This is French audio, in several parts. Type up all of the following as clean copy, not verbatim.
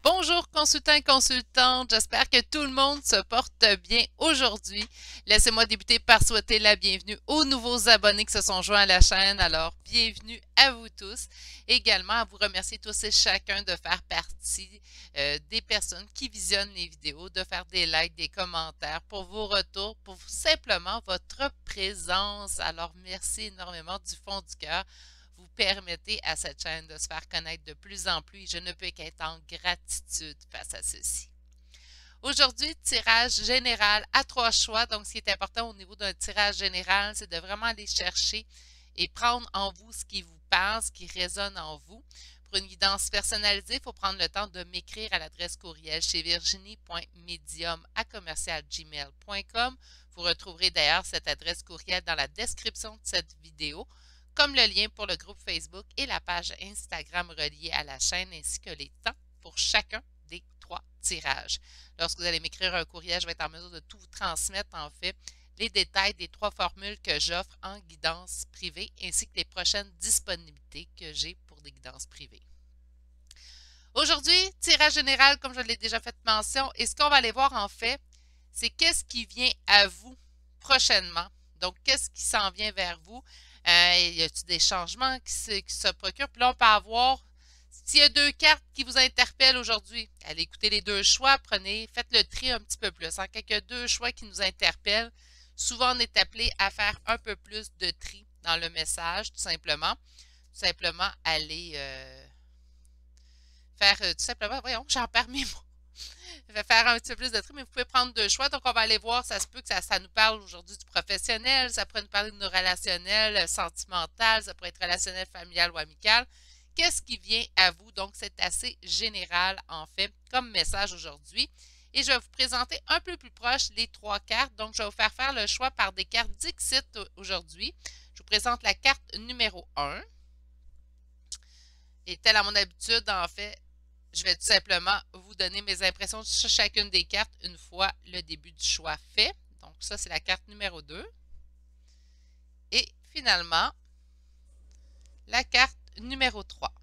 Bonjour consultants et consultantes, j'espère que tout le monde se porte bien aujourd'hui. Laissez-moi débuter par souhaiter la bienvenue aux nouveaux abonnés qui se sont joints à la chaîne. Alors, bienvenue à vous tous. Également, à vous remercier tous et chacun de faire partie des personnes qui visionnent les vidéos, de faire des likes, des commentaires pour vos retours, pour simplement votre présence. Alors, merci énormément du fond du cœur. Vous permettez à cette chaîne de se faire connaître de plus en plus et je ne peux qu'être en gratitude face à ceci. Aujourd'hui, tirage général à 3 choix. Donc, ce qui est important au niveau d'un tirage général, c'est de vraiment aller chercher et prendre en vous ce qui vous parle, ce qui résonne en vous. Pour une guidance personnalisée, il faut prendre le temps de m'écrire à l'adresse courriel chez virginie.medium@gmail.com. Vous retrouverez d'ailleurs cette adresse courriel dans la description de cette vidéo, comme le lien pour le groupe Facebook et la page Instagram reliée à la chaîne, ainsi que les temps pour chacun des 3 tirages. Lorsque vous allez m'écrire un courriel, je vais être en mesure de tout vous transmettre, en fait, les détails des 3 formules que j'offre en guidance privée, ainsi que les prochaines disponibilités que j'ai pour des guidances privées. Aujourd'hui, tirage général, comme je l'ai déjà fait mention, et ce qu'on va aller voir, en fait, c'est qu'est-ce qui vient à vous prochainement. Donc, qu'est-ce qui s'en vient vers vous? Y a-t-il des changements qui se procurent? Puis là, on peut avoir, s'il y a 2 cartes qui vous interpellent aujourd'hui, allez écouter les 2 choix, faites le tri un petit peu plus. Quand il y a 2 choix qui nous interpellent, souvent on est appelé à faire un peu plus de tri dans le message, tout simplement. Tout simplement, aller faire, tout simplement, voyons, j'en perds mes mots. Je vais faire un petit peu plus de tri, mais vous pouvez prendre 2 choix. Donc, on va aller voir, ça se peut que ça nous parle aujourd'hui du professionnel, ça pourrait nous parler de nos relationnels sentimental, ça pourrait être relationnel familial ou amical. Qu'est-ce qui vient à vous? Donc, c'est assez général, en fait, comme message aujourd'hui. Et je vais vous présenter un peu plus proche les 3 cartes. Donc, je vais vous faire le choix par des cartes Dixit aujourd'hui. Je vous présente la carte numéro 1. Et telle à mon habitude, en fait, je vais tout simplement vous donner mes impressions sur chacune des cartes une fois le début du choix fait. Donc ça, c'est la carte numéro 2. Et finalement, la carte numéro 3.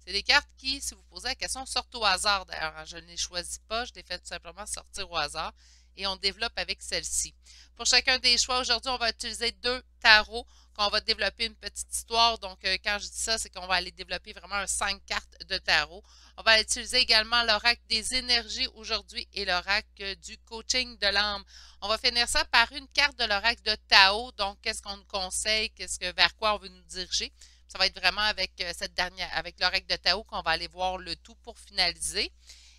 C'est des cartes qui, si vous posez la question, sortent au hasard. D'ailleurs, je ne les choisis pas, je les fais tout simplement sortir au hasard et on développe avec celle-ci. Pour chacun des choix, aujourd'hui, on va utiliser 2 tarots qu'on va développer une petite histoire. Donc, quand je dis ça, c'est qu'on va aller développer vraiment un 5 cartes de tarot. On va utiliser également l'oracle des énergies aujourd'hui et l'oracle du coaching de l'âme. On va finir ça par une carte de l'oracle de Tao. Donc, qu'est-ce qu'on nous conseille, vers quoi on veut nous diriger. Ça va être vraiment avec avec l'oracle de Tao qu'on va aller voir le tout pour finaliser.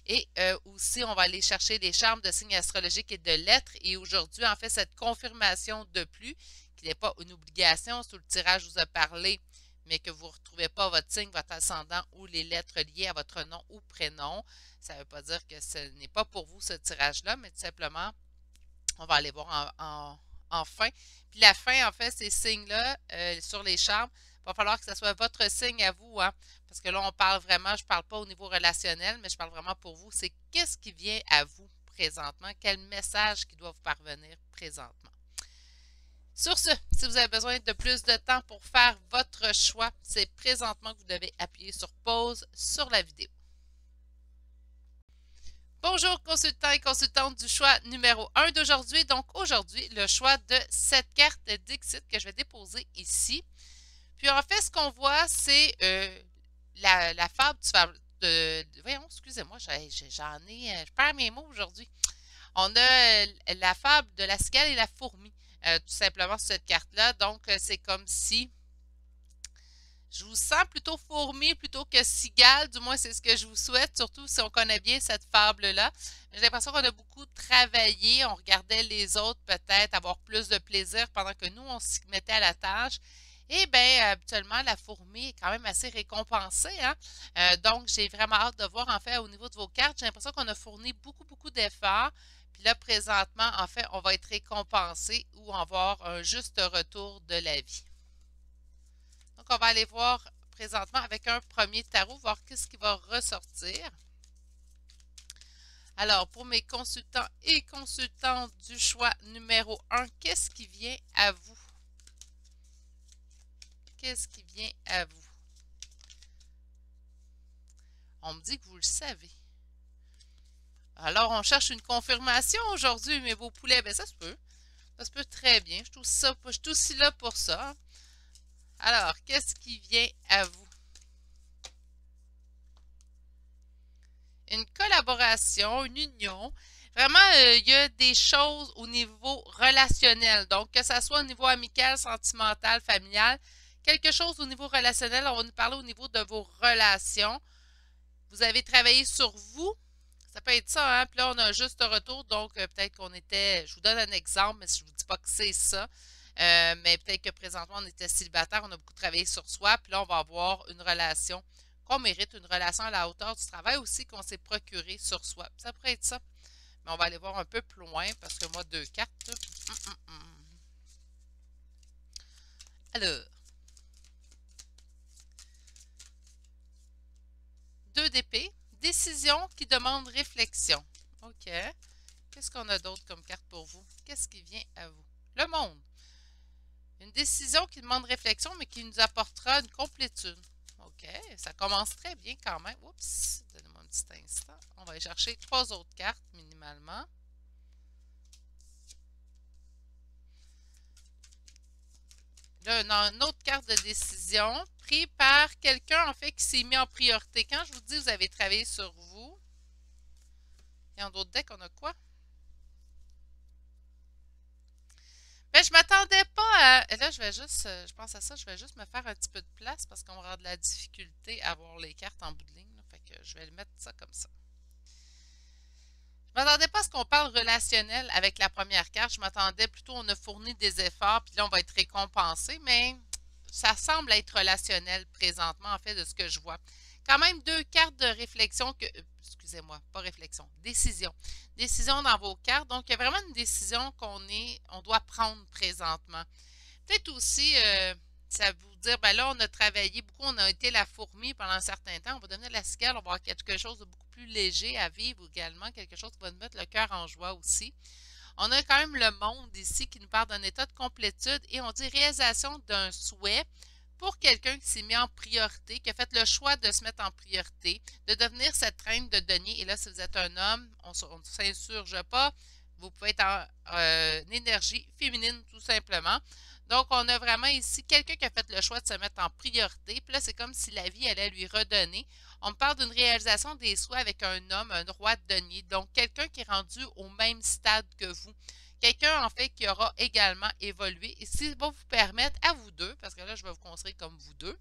Et aussi, on va aller chercher les charmes de signes astrologiques et de lettres. Et aujourd'hui, en fait, cette confirmation de plus, qui n'est pas une obligation, sous le tirage, je vous ai parlé, mais que vous ne retrouvez pas votre signe, votre ascendant ou les lettres liées à votre nom ou prénom. Ça ne veut pas dire que ce n'est pas pour vous ce tirage-là, mais tout simplement, on va aller voir en fin. Puis la fin, en fait, ces signes-là, sur les charmes, il va falloir que ce soit votre signe à vous, hein, parce que là, on parle vraiment, je ne parle pas au niveau relationnel, mais je parle vraiment pour vous. C'est qu'est-ce qui vient à vous présentement? Quel message qui doit vous parvenir présentement? Sur ce, si vous avez besoin de plus de temps pour faire votre choix, c'est présentement que vous devez appuyer sur pause sur la vidéo. Bonjour consultants et consultantes du choix numéro 1 d'aujourd'hui. Donc aujourd'hui, le choix de cette carte Dixit que je vais déposer ici. Puis en fait, ce qu'on voit, c'est la fable voyons, excusez-moi, je perds mes mots aujourd'hui. On a la fable de la cigale et la fourmi, tout simplement sur cette carte-là. Donc, c'est comme si je vous sens plutôt fourmi plutôt que cigale, du moins c'est ce que je vous souhaite, surtout si on connaît bien cette fable-là. J'ai l'impression qu'on a beaucoup travaillé, on regardait les autres peut-être avoir plus de plaisir pendant que nous, on s'y mettait à la tâche. Et bien, habituellement, la fourmi est quand même assez récompensée, hein? Donc, j'ai vraiment hâte de voir, en fait, au niveau de vos cartes, j'ai l'impression qu'on a fourni beaucoup, beaucoup d'efforts. Puis là, présentement, en fait, on va être récompensé ou avoir un juste retour de la vie. Donc, on va aller voir présentement avec un premier tarot, voir qu'est-ce qui va ressortir. Alors, pour mes consultants et consultantes du choix numéro 1, qu'est-ce qui vient à vous? Qu'est-ce qui vient à vous? On me dit que vous le savez. Alors, on cherche une confirmation aujourd'hui, mes beaux poulets. Ben, ça se peut. Ça se peut très bien. Je suis aussi là pour ça. Alors, qu'est-ce qui vient à vous? Une collaboration, une union. Vraiment, il y a des choses au niveau relationnel. Donc, que ce soit au niveau amical, sentimental, familial, quelque chose au niveau relationnel, on va nous parler au niveau de vos relations. Vous avez travaillé sur vous. Ça peut être ça, hein? Puis là, on a un juste retour. Donc, peut-être qu'on était. Je vous donne un exemple, mais je ne vous dis pas que c'est ça. Mais peut-être que présentement, on était célibataire, on a beaucoup travaillé sur soi. Puis là, on va avoir une relation qu'on mérite, une relation à la hauteur du travail aussi qu'on s'est procuré sur soi. Ça pourrait être ça. Mais on va aller voir un peu plus loin parce que moi, 2 cartes. Alors. 2 d'épée. Décision qui demande réflexion. OK. Qu'est-ce qu'on a d'autre comme carte pour vous? Qu'est-ce qui vient à vous? Le monde. Une décision qui demande réflexion, mais qui nous apportera une complétude. OK. Ça commence très bien quand même. Oups. Donnez-moi un petit instant. On va aller chercher 3 autres cartes minimalement. Là, une autre carte de décision prise par quelqu'un en fait qui s'est mis en priorité. Quand je vous dis vous avez travaillé sur vous, et en d'autres decks, on a quoi? Ben, je m'attendais pas à. Et là, je pense à ça, je vais juste me faire un petit peu de place parce qu'on va avoir de la difficulté à voir les cartes en bout de ligne. Là, fait que je vais le mettre ça comme ça. Je m'attendais pas à ce qu'on parle relationnel avec la première carte. Je m'attendais plutôt, on a fourni des efforts, puis là, on va être récompensé, mais ça semble être relationnel présentement, en fait, de ce que je vois. Quand même 2 cartes de réflexion que. Excusez-moi, pas réflexion, décision. Décision dans vos cartes. Donc, il y a vraiment une décision on doit prendre présentement. Peut-être aussi, ça vous dire, ben là, on a travaillé beaucoup, on a été la fourmi pendant un certain temps, on va devenir la cigale, on va avoir quelque chose de beaucoup plus léger à vivre également, quelque chose qui va nous mettre le cœur en joie aussi. On a quand même le monde ici qui nous parle d'un état de complétude et on dit réalisation d'un souhait pour quelqu'un qui s'est mis en priorité, qui a fait le choix de se mettre en priorité, de devenir cette reine de denier. Et là, si vous êtes un homme, on ne s'insurge pas, vous pouvez être en énergie féminine tout simplement. Donc, on a vraiment ici quelqu'un qui a fait le choix de se mettre en priorité. Puis là, c'est comme si la vie allait lui redonner. On me parle d'une réalisation des souhaits avec un homme, un roi de denier. Donc, quelqu'un qui est rendu au même stade que vous. Quelqu'un, en fait, qui aura également évolué. Et ce va vous permettre à vous deux, parce que là, je vais vous construire comme vous deux,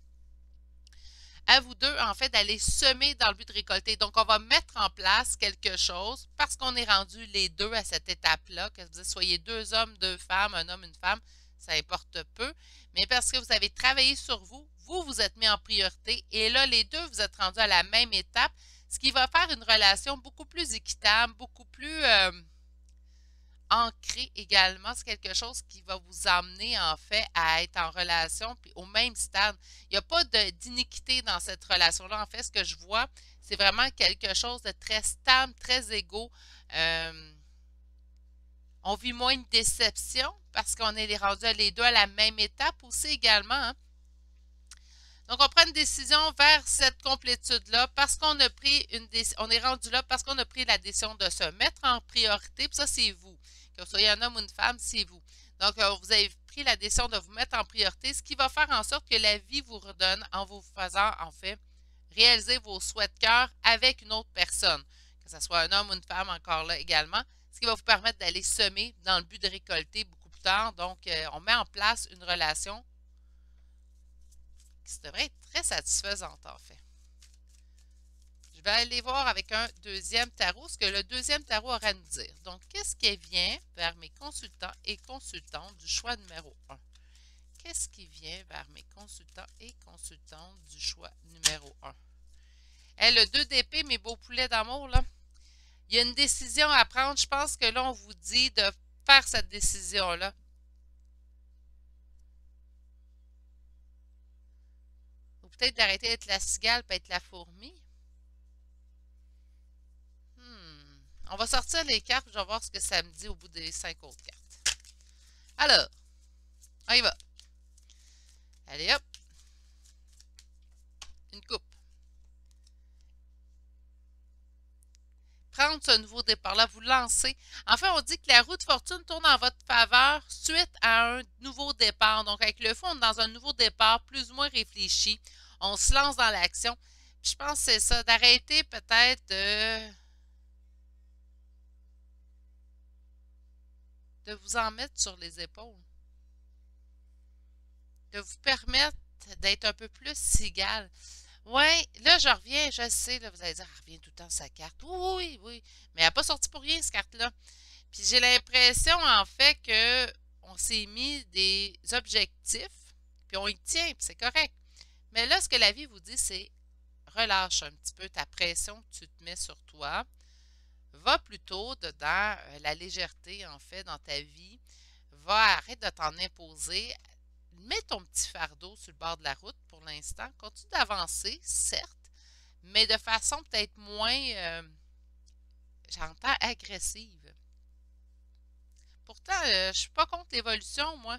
à vous deux, en fait, d'aller semer dans le but de récolter. Donc, on va mettre en place quelque chose parce qu'on est rendu les deux à cette étape-là, que vous soyez 2 hommes, 2 femmes, un homme, une femme, ça importe peu, mais parce que vous avez travaillé sur vous, vous êtes mis en priorité et là, les deux, vous êtes rendus à la même étape, ce qui va faire une relation beaucoup plus équitable, beaucoup plus ancré également. C'est quelque chose qui va vous amener en fait à être en relation puis au même stade. Il n'y a pas d'iniquité dans cette relation-là. En fait, ce que je vois, c'est vraiment quelque chose de très stable, très égaux. On vit moins de déception parce qu'on est rendus les deux à la même étape aussi également. Hein? Donc, on prend une décision vers cette complétude-là parce qu'on a pris on est rendu là parce qu'on a pris la décision de se mettre en priorité. Puis ça, c'est vous. Que vous soyez un homme ou une femme, c'est vous. Donc, vous avez pris la décision de vous mettre en priorité, ce qui va faire en sorte que la vie vous redonne en vous faisant, en fait, réaliser vos souhaits de cœur avec une autre personne. Que ce soit un homme ou une femme encore là également, ce qui va vous permettre d'aller semer dans le but de récolter beaucoup plus tard. Donc, on met en place une relation qui devrait être très satisfaisante en fait. Je vais aller voir avec un deuxième tarot ce que le deuxième tarot aura à nous dire. Donc, qu'est-ce qui vient vers mes consultants et consultantes du choix numéro 1? Qu'est-ce qui vient vers mes consultants et consultantes du choix numéro 1? Le 2 d'épée, mes beaux poulets d'amour, là. Il y a une décision à prendre. Je pense que là, on vous dit de faire cette décision-là. Ou peut-être d'arrêter d'être la cigale et être la fourmi. On va sortir les cartes, je vais voir ce que ça me dit au bout des 5 autres cartes. Alors, on y va. Allez hop. Une coupe. prendre ce nouveau départ-là, vous lancer. En fait, on dit que la roue de fortune tourne en votre faveur suite à un nouveau départ. Donc, avec le feu, on est dans un nouveau départ, plus ou moins réfléchi. On se lance dans l'action. Je pense que c'est ça, d'arrêter peut-être de vous en mettre sur les épaules. De vous permettre d'être un peu plus cigale. Oui, là, je reviens, je sais, là, vous allez dire, elle revient tout le temps sa carte. Oui, oui, oui. Mais elle n'a pas sorti pour rien, cette carte-là. Puis j'ai l'impression, en fait, que on s'est mis des objectifs, puis on y tient, puis c'est correct. Mais là, ce que la vie vous dit, c'est relâche un petit peu ta pression que tu te mets sur toi. Va plutôt dedans la légèreté, en fait, dans ta vie. Arrête de t'en imposer. Mets ton petit fardeau sur le bord de la route pour l'instant. Continue d'avancer, certes, mais de façon peut-être moins, j'entends, agressive. Pourtant, je ne suis pas contre l'évolution, moi,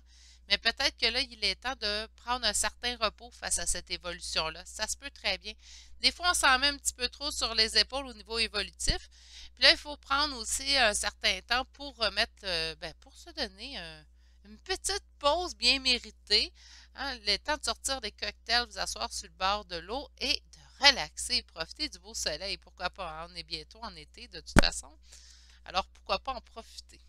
mais peut-être que là, il est temps de prendre un certain repos face à cette évolution-là. Ça se peut très bien. Des fois, on s'en met un petit peu trop sur les épaules au niveau évolutif. Puis là, il faut prendre aussi un certain temps pour remettre, pour se donner une petite pause bien méritée. Hein, le temps de sortir des cocktails, vous asseoir sur le bord de l'eau et de relaxer, profiter du beau soleil. Pourquoi pas? Hein? On est bientôt en été de toute façon. Alors, pourquoi pas en profiter?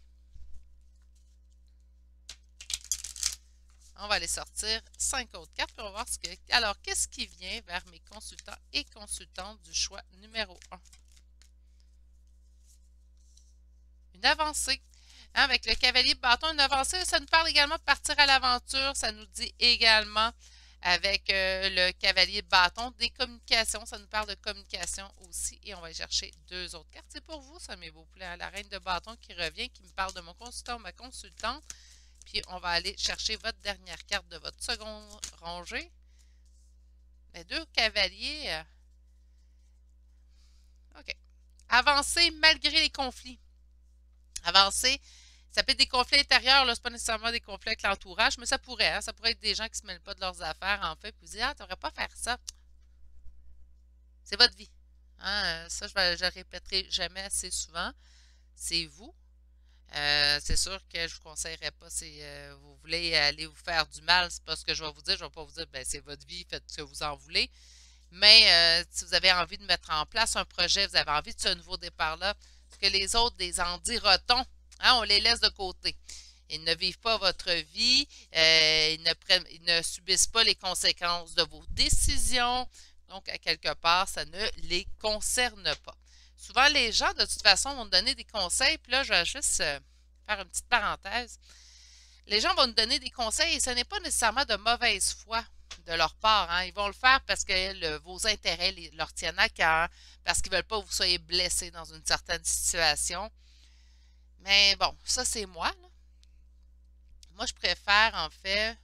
On va aller sortir 5 autres cartes pour voir ce que... Alors, qu'est-ce qui vient vers mes consultants et consultantes du choix numéro 1? Une avancée. Hein, avec le cavalier de bâton, une avancée, ça nous parle également de partir à l'aventure. Ça nous dit également, avec le cavalier de bâton, des communications. Ça nous parle de communication aussi. Et on va aller chercher 2 autres cartes. C'est pour vous, ça, mes beaux poulets. Hein, la reine de bâton qui revient, qui me parle de mon consultant ou ma consultante. Puis, on va aller chercher votre dernière carte de votre seconde rangée. Les 2 cavaliers. OK. Avancer malgré les conflits. Avancer, ça peut être des conflits intérieurs, là, c'est pas nécessairement des conflits avec l'entourage, mais ça pourrait. Hein, ça pourrait être des gens qui ne se mêlent pas de leurs affaires, en fait, puis vous dire, ah, tu n'aurais pas faire ça. C'est votre vie. Hein, ça, je ne répéterai jamais assez souvent. C'est vous. C'est sûr que je ne vous conseillerais pas si vous voulez aller vous faire du mal, c'est pas ce que je vais vous dire. Je ne vais pas vous dire, ben, c'est votre vie, faites ce que vous en voulez. Mais si vous avez envie de mettre en place un projet, vous avez envie de ce nouveau départ-là, ce que les autres, des andirotons, hein, on les laisse de côté. Ils ne vivent pas votre vie, ils ne subissent pas les conséquences de vos décisions. Donc, à quelque part, ça ne les concerne pas. Souvent, les gens, de toute façon, vont nous donner des conseils. Puis là, je vais juste faire une petite parenthèse. Les gens vont nous donner des conseils et ce n'est pas nécessairement de mauvaise foi de leur part. Hein. Ils vont le faire parce que vos intérêts leur tiennent à cœur, parce qu'ils ne veulent pas que vous soyez blessé dans une certaine situation. Mais bon, ça, c'est moi. Là. Moi, je préfère, en fait,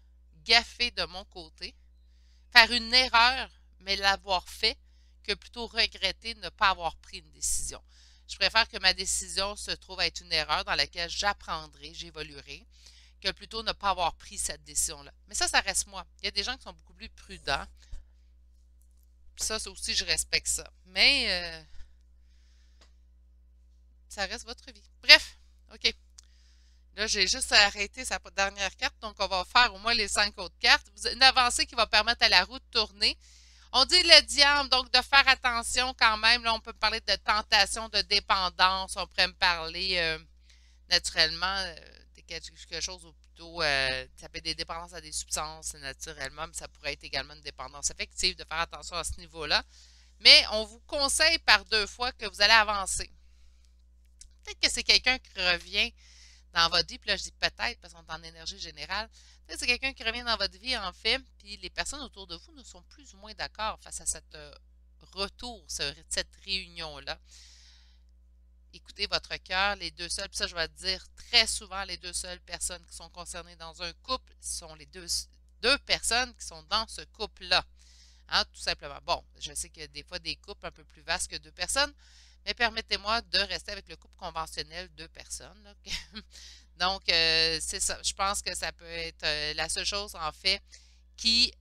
gaffer de mon côté, faire une erreur, mais l'avoir fait, que plutôt regretter de ne pas avoir pris une décision. Je préfère que ma décision se trouve être une erreur dans laquelle j'apprendrai, j'évoluerai, que plutôt ne pas avoir pris cette décision-là. Mais ça reste moi. Il y a des gens qui sont beaucoup plus prudents. Ça aussi, je respecte ça. Mais ça reste votre vie. Bref, OK. Là, j'ai juste arrêté sa dernière carte, donc on va faire au moins les 5 autres cartes. Une avancée qui va permettre à la roue de tourner. On dit le diable, donc de faire attention quand même. Là, on peut parler de tentation, de dépendance. On pourrait me parler naturellement de quelque chose ou plutôt, ça peut être des dépendances à des substances naturellement, mais ça pourrait être également une dépendance affective, de faire attention à ce niveau-là. Mais on vous conseille par 2 fois que vous allez avancer. Peut-être que c'est quelqu'un qui revient dans votre vie, puis là je dis peut-être parce qu'on est en énergie générale, peut-être que c'est quelqu'un qui revient dans votre vie en fait, puis les personnes autour de vous ne sont plus ou moins d'accord face à cette retour, cette réunion-là. Écoutez votre cœur, les 2 seules, puis ça je vais dire très souvent, les 2 seules personnes qui sont concernées dans un couple sont les deux personnes qui sont dans ce couple-là. Hein, tout simplement. Bon, je sais qu'il y a des fois des couples un peu plus vastes que 2 personnes, mais permettez-moi de rester avec le couple conventionnel 2 personnes. Là. Donc, c'est ça. Je pense que ça peut être la seule chose, en fait, qui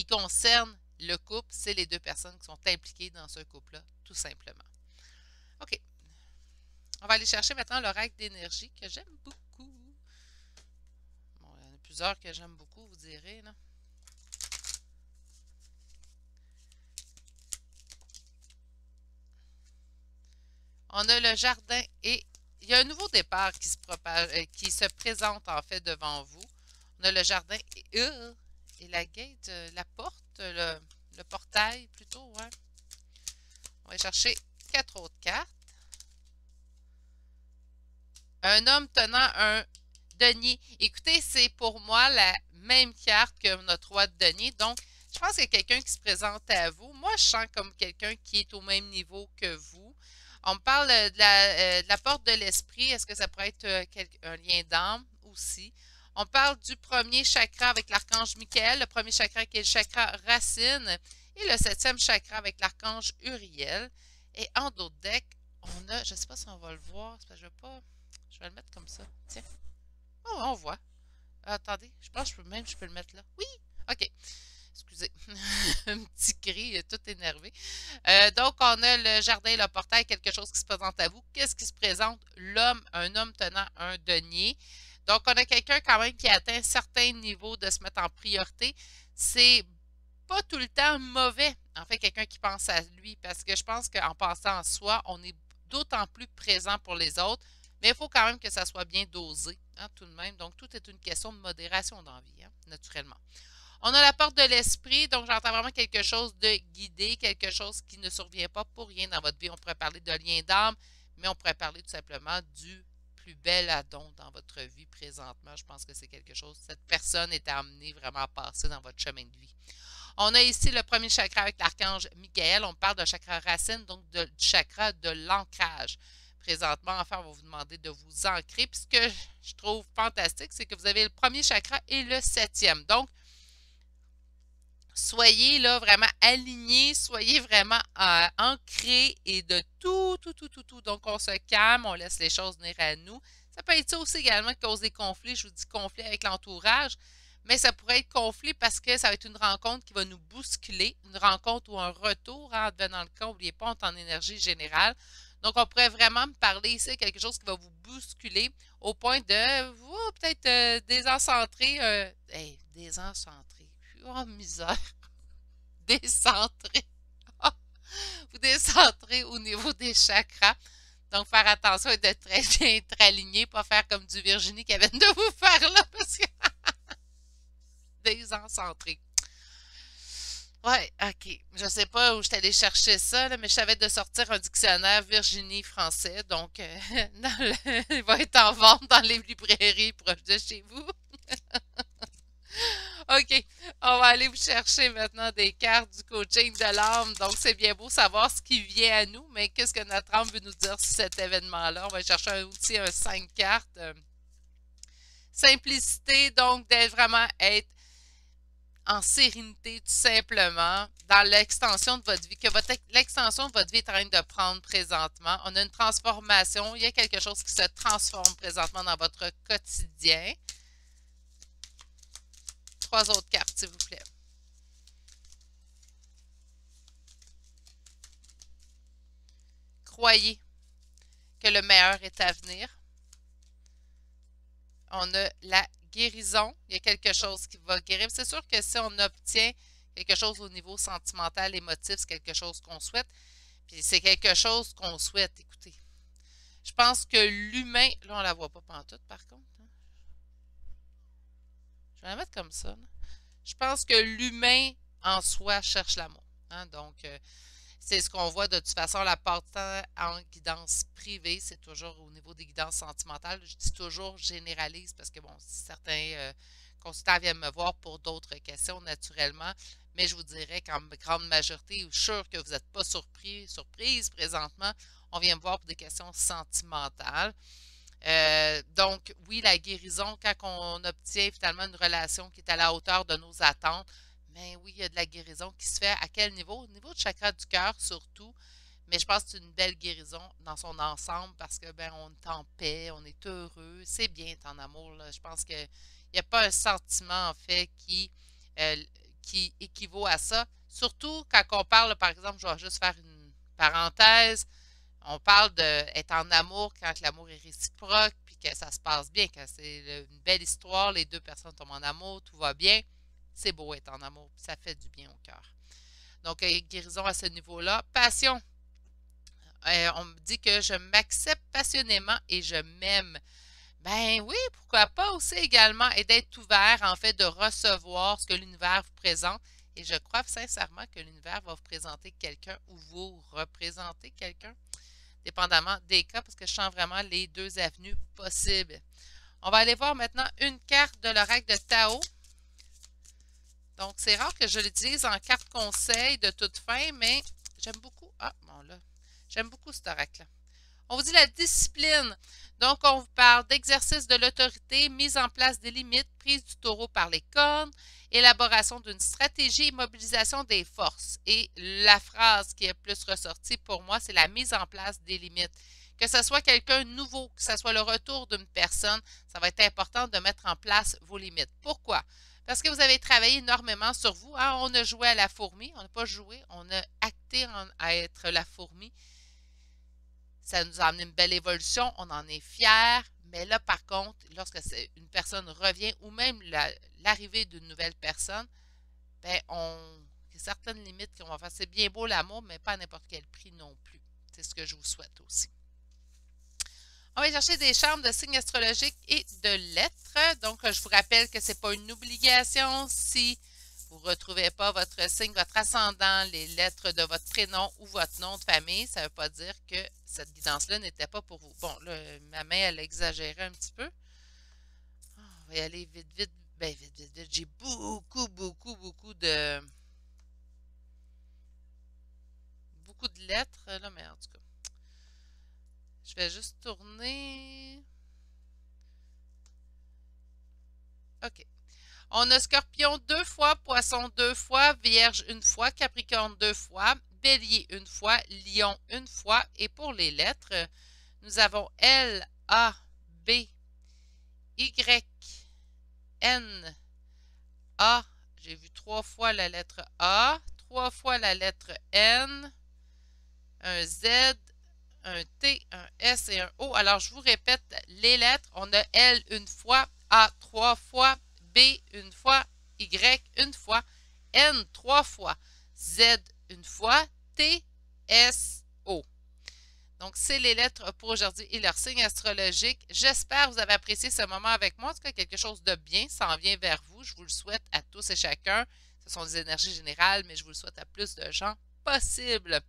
concerne Le couple, c'est les deux personnes qui sont impliquées dans ce couple-là, tout simplement. OK. On va aller chercher maintenant l'oracle d'énergie que j'aime beaucoup. Bon, il y en a plusieurs que j'aime beaucoup, vous direz, là. On a le jardin et il y a un nouveau départ qui se propage, qui se présente en fait devant vous. On a le jardin et la gate, la porte, le portail plutôt, ouais. On va chercher 4 autres cartes. Un homme tenant un denier. Écoutez, c'est pour moi la même carte que notre roi de denier. Donc, je pense qu'il y a quelqu'un qui se présente à vous. Moi, je sens comme quelqu'un qui est au même niveau que vous. On me parle de la porte de l'esprit. Est-ce que ça pourrait être un lien d'âme aussi? On parle du premier chakra avec l'archange Michael, le premier chakra qui est le chakra racine, et le 7e chakra avec l'archange Uriel. Et en d'autres decks, on a, je ne sais pas si on va le voir, parce que je vais le mettre comme ça. Tiens. Oh, on voit. Attendez, je pense que je peux le mettre là. Oui! OK. Excusez. Un petit cri, tout énervé. Donc, on a le jardin et le portail, quelque chose qui se présente à vous. Qu'est-ce qui se présente? L'homme, un homme tenant un denier. Donc, on a quelqu'un quand même qui a atteint un certain niveau de se mettre en priorité. C'est pas tout le temps mauvais, en fait, quelqu'un qui pense à lui, parce que je pense qu'en pensant à soi, on est d'autant plus présent pour les autres, mais il faut quand même que ça soit bien dosé, hein, tout de même. Donc, tout est une question de modération dans la vie, hein, naturellement. On a la porte de l'esprit, donc j'entends vraiment quelque chose de guidé, quelque chose qui ne survient pas pour rien dans votre vie. On pourrait parler de lien d'âme, mais on pourrait parler tout simplement du plus bel addon dans votre vie présentement. Je pense que c'est quelque chose, cette personne est amenée vraiment à passer dans votre chemin de vie. On a ici le premier chakra avec l'archange Michael. On parle de chakra racine, donc du chakra de l'ancrage. Présentement, enfin, on va vous demander de vous ancrer. Puis ce que je trouve fantastique, c'est que vous avez le premier chakra et le 7e. Donc, soyez là vraiment alignés, soyez vraiment ancrés et de tout. Donc, on se calme, on laisse les choses venir à nous. Ça peut être ça aussi également qui cause des conflits. Je vous dis conflits avec l'entourage, mais ça pourrait être conflit parce que ça va être une rencontre qui va nous bousculer, une rencontre ou un retour, en devenant le cas, n'oubliez pas, on est en énergie générale. Donc, on pourrait vraiment me parler ici de quelque chose qui va vous bousculer au point de vous peut-être désencentrer. Désencentrer. Oh, misère. Décentrer. Vous décentrez au niveau des chakras. Donc, faire attention et de très bien être aligné, pas faire comme du Virginie qui vient de vous faire là, parce que désencentrer. Ouais, ok. Je sais pas où je suis allée chercher ça, là, mais je savais de sortir un dictionnaire Virginie français. Donc, il va être en vente dans les librairies proches de chez vous. OK, on va aller vous chercher maintenant des cartes du coaching de l'âme. Donc, c'est bien beau savoir ce qui vient à nous, mais qu'est-ce que notre âme veut nous dire sur cet événement-là? On va chercher aussi un 5 cartes. Simplicité, donc, d'être vraiment être en sérénité, tout simplement, dans l'extension de votre vie, que l'extension de votre vie est en train de prendre présentement. On a une transformation, il y a quelque chose qui se transforme présentement dans votre quotidien. 3 autres cartes, s'il vous plaît. Croyez que le meilleur est à venir. On a la guérison. Il y a quelque chose qui va guérir. C'est sûr que si on obtient quelque chose au niveau sentimental, émotif, c'est quelque chose qu'on souhaite. Puis c'est quelque chose qu'on souhaite. Écoutez, je pense que l'humain... Là, on ne la voit pas pantoute, par contre. Hein. Je vais la mettre comme ça. Là. Je pense que l'humain en soi cherche l'amour. Hein? Donc, c'est ce qu'on voit de toute façon, la portant en guidance privée, c'est toujours au niveau des guidances sentimentales. Je dis toujours généralise parce que, bon, certains consultants viennent me voir pour d'autres questions, naturellement, mais je vous dirais qu'en grande majorité, je suis sûre que vous n'êtes pas surprise présentement, on vient me voir pour des questions sentimentales. Donc, oui, la guérison, quand on obtient finalement une relation qui est à la hauteur de nos attentes, mais oui, il y a de la guérison qui se fait. À quel niveau? Au niveau du chakra du cœur, surtout. Mais je pense que c'est une belle guérison dans son ensemble parce que ben on est en paix, on est heureux, c'est bien d'être en amour. Là. Je pense qu'il n'y a pas un sentiment en fait qui équivaut à ça. Surtout quand on parle, par exemple, je vais juste faire une parenthèse, on parle d'être en amour quand l'amour est réciproque, puis que ça se passe bien, quand c'est une belle histoire, les deux personnes tombent en amour, tout va bien. C'est beau être en amour, puis ça fait du bien au cœur. Donc, guérison à ce niveau-là. Passion. On me dit que je m'accepte passionnément et je m'aime. Ben oui, pourquoi pas aussi également, et d'être ouvert, en fait, de recevoir ce que l'univers vous présente. Et je crois sincèrement que l'univers va vous présenter quelqu'un ou vous représenter quelqu'un, dépendamment des cas, parce que je sens vraiment les deux avenues possibles. On va aller voir maintenant une carte de l'oracle de Tao. Donc, c'est rare que je l'utilise en carte conseil de toute fin, mais j'aime beaucoup. Ah, bon là, j'aime beaucoup cet oracle-là. On vous dit la discipline. Donc, on vous parle d'exercice de l'autorité, mise en place des limites, prise du taureau par les cornes, élaboration d'une stratégie et mobilisation des forces. Et la phrase qui est plus ressortie pour moi, c'est la mise en place des limites. Que ce soit quelqu'un de nouveau, que ce soit le retour d'une personne, ça va être important de mettre en place vos limites. Pourquoi? Parce que vous avez travaillé énormément sur vous. Hein? On a joué à la fourmi, on n'a pas joué, on a acté à être la fourmi. Ça nous a amené une belle évolution, on en est fiers, mais là, par contre, lorsque une personne revient ou même l'arrivée d'une nouvelle personne, ben, il y a certaines limites qu'on va faire. C'est bien beau l'amour, mais pas à n'importe quel prix non plus. C'est ce que je vous souhaite aussi. On va chercher des chambres de signes astrologiques et de lettres. Donc, je vous rappelle que ce n'est pas une obligation. Si vous ne retrouvez pas votre signe, votre ascendant, les lettres de votre prénom ou votre nom de famille, ça ne veut pas dire que cette guidance-là n'était pas pour vous. Bon, là, ma main, elle a exagéré un petit peu. On va y aller vite, vite. Ben, vite, vite, vite. J'ai beaucoup de lettres, là, mais en tout cas. Je vais juste tourner. OK. On a Scorpion 2 fois, Poisson 2 fois, Vierge 1 fois, Capricorne 2 fois, Bélier 1 fois, Lion 1 fois. Et pour les lettres, nous avons L, A, B, Y, N, A. J'ai vu 3 fois la lettre A, 3 fois la lettre N, un Z, un T, un S et un O. Alors, je vous répète les lettres. On a L 1 fois, A 3 fois, B 1 fois, Y 1 fois, N 3 fois, Z 1 fois, T, S, O. Donc, c'est les lettres pour aujourd'hui et leur signe astrologique. J'espère que vous avez apprécié ce moment avec moi. En tout cas, quelque chose de bien s'en vient vers vous. Je vous le souhaite à tous et chacun. Ce sont des énergies générales, mais je vous le souhaite à plus de gens possible.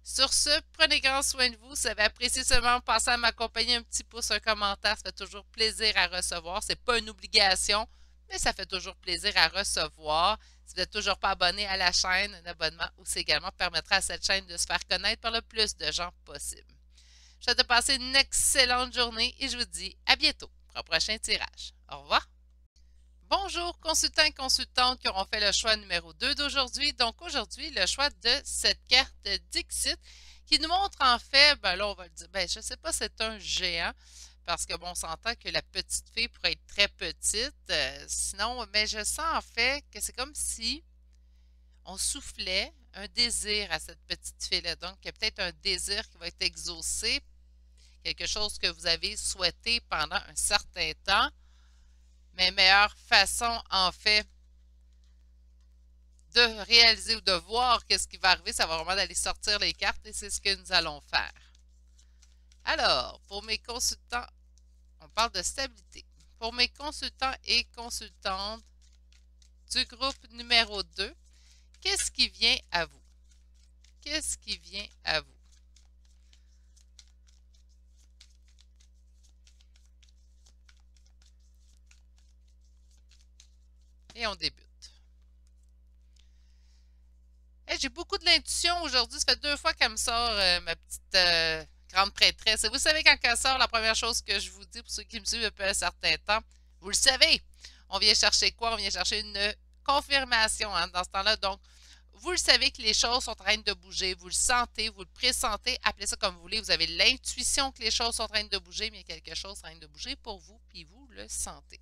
Sur ce, prenez grand soin de vous. Si vous avez apprécié ce moment, pensez à m'accompagner un petit pouce, un commentaire. Ça fait toujours plaisir à recevoir. Ce n'est pas une obligation, mais ça fait toujours plaisir à recevoir. Si vous n'êtes toujours pas abonné à la chaîne, un abonnement aussi également permettra à cette chaîne de se faire connaître par le plus de gens possible. Je vous souhaite de passer une excellente journée et je vous dis à bientôt pour un prochain tirage. Au revoir! Bonjour consultants et consultantes qui auront fait le choix numéro 2 d'aujourd'hui. Donc aujourd'hui, le choix de cette carte Dixit qui nous montre en fait, ben là on va le dire, ben je ne sais pas, c'est un géant parce que bon, on s'entend que la petite fille pourrait être très petite. Sinon, mais je sens en fait que c'est comme si on soufflait un désir à cette petite fille-là. Donc il y a peut-être un désir qui va être exaucé, quelque chose que vous avez souhaité pendant un certain temps. Mais meilleure façon, en fait, de réaliser ou de voir qu'est-ce qui va arriver, ça va vraiment d'aller sortir les cartes et c'est ce que nous allons faire. Alors, pour mes consultants, on parle de stabilité. Pour mes consultants et consultantes du groupe numéro 2, qu'est-ce qui vient à vous? Qu'est-ce qui vient à vous? Et on débute. Hey, j'ai beaucoup de l'intuition aujourd'hui. Ça fait 2 fois qu'elle me sort ma petite grande prêtresse. Et vous savez, quand elle sort, la première chose que je vous dis, pour ceux qui me suivent depuis un certain temps, vous le savez, on vient chercher quoi? On vient chercher une confirmation hein, dans ce temps-là. Donc, vous le savez que les choses sont en train de bouger. Vous le sentez, vous le pressentez. Appelez ça comme vous voulez. Vous avez l'intuition que les choses sont en train de bouger, mais il y a quelque chose en train de bouger pour vous, puis vous le sentez.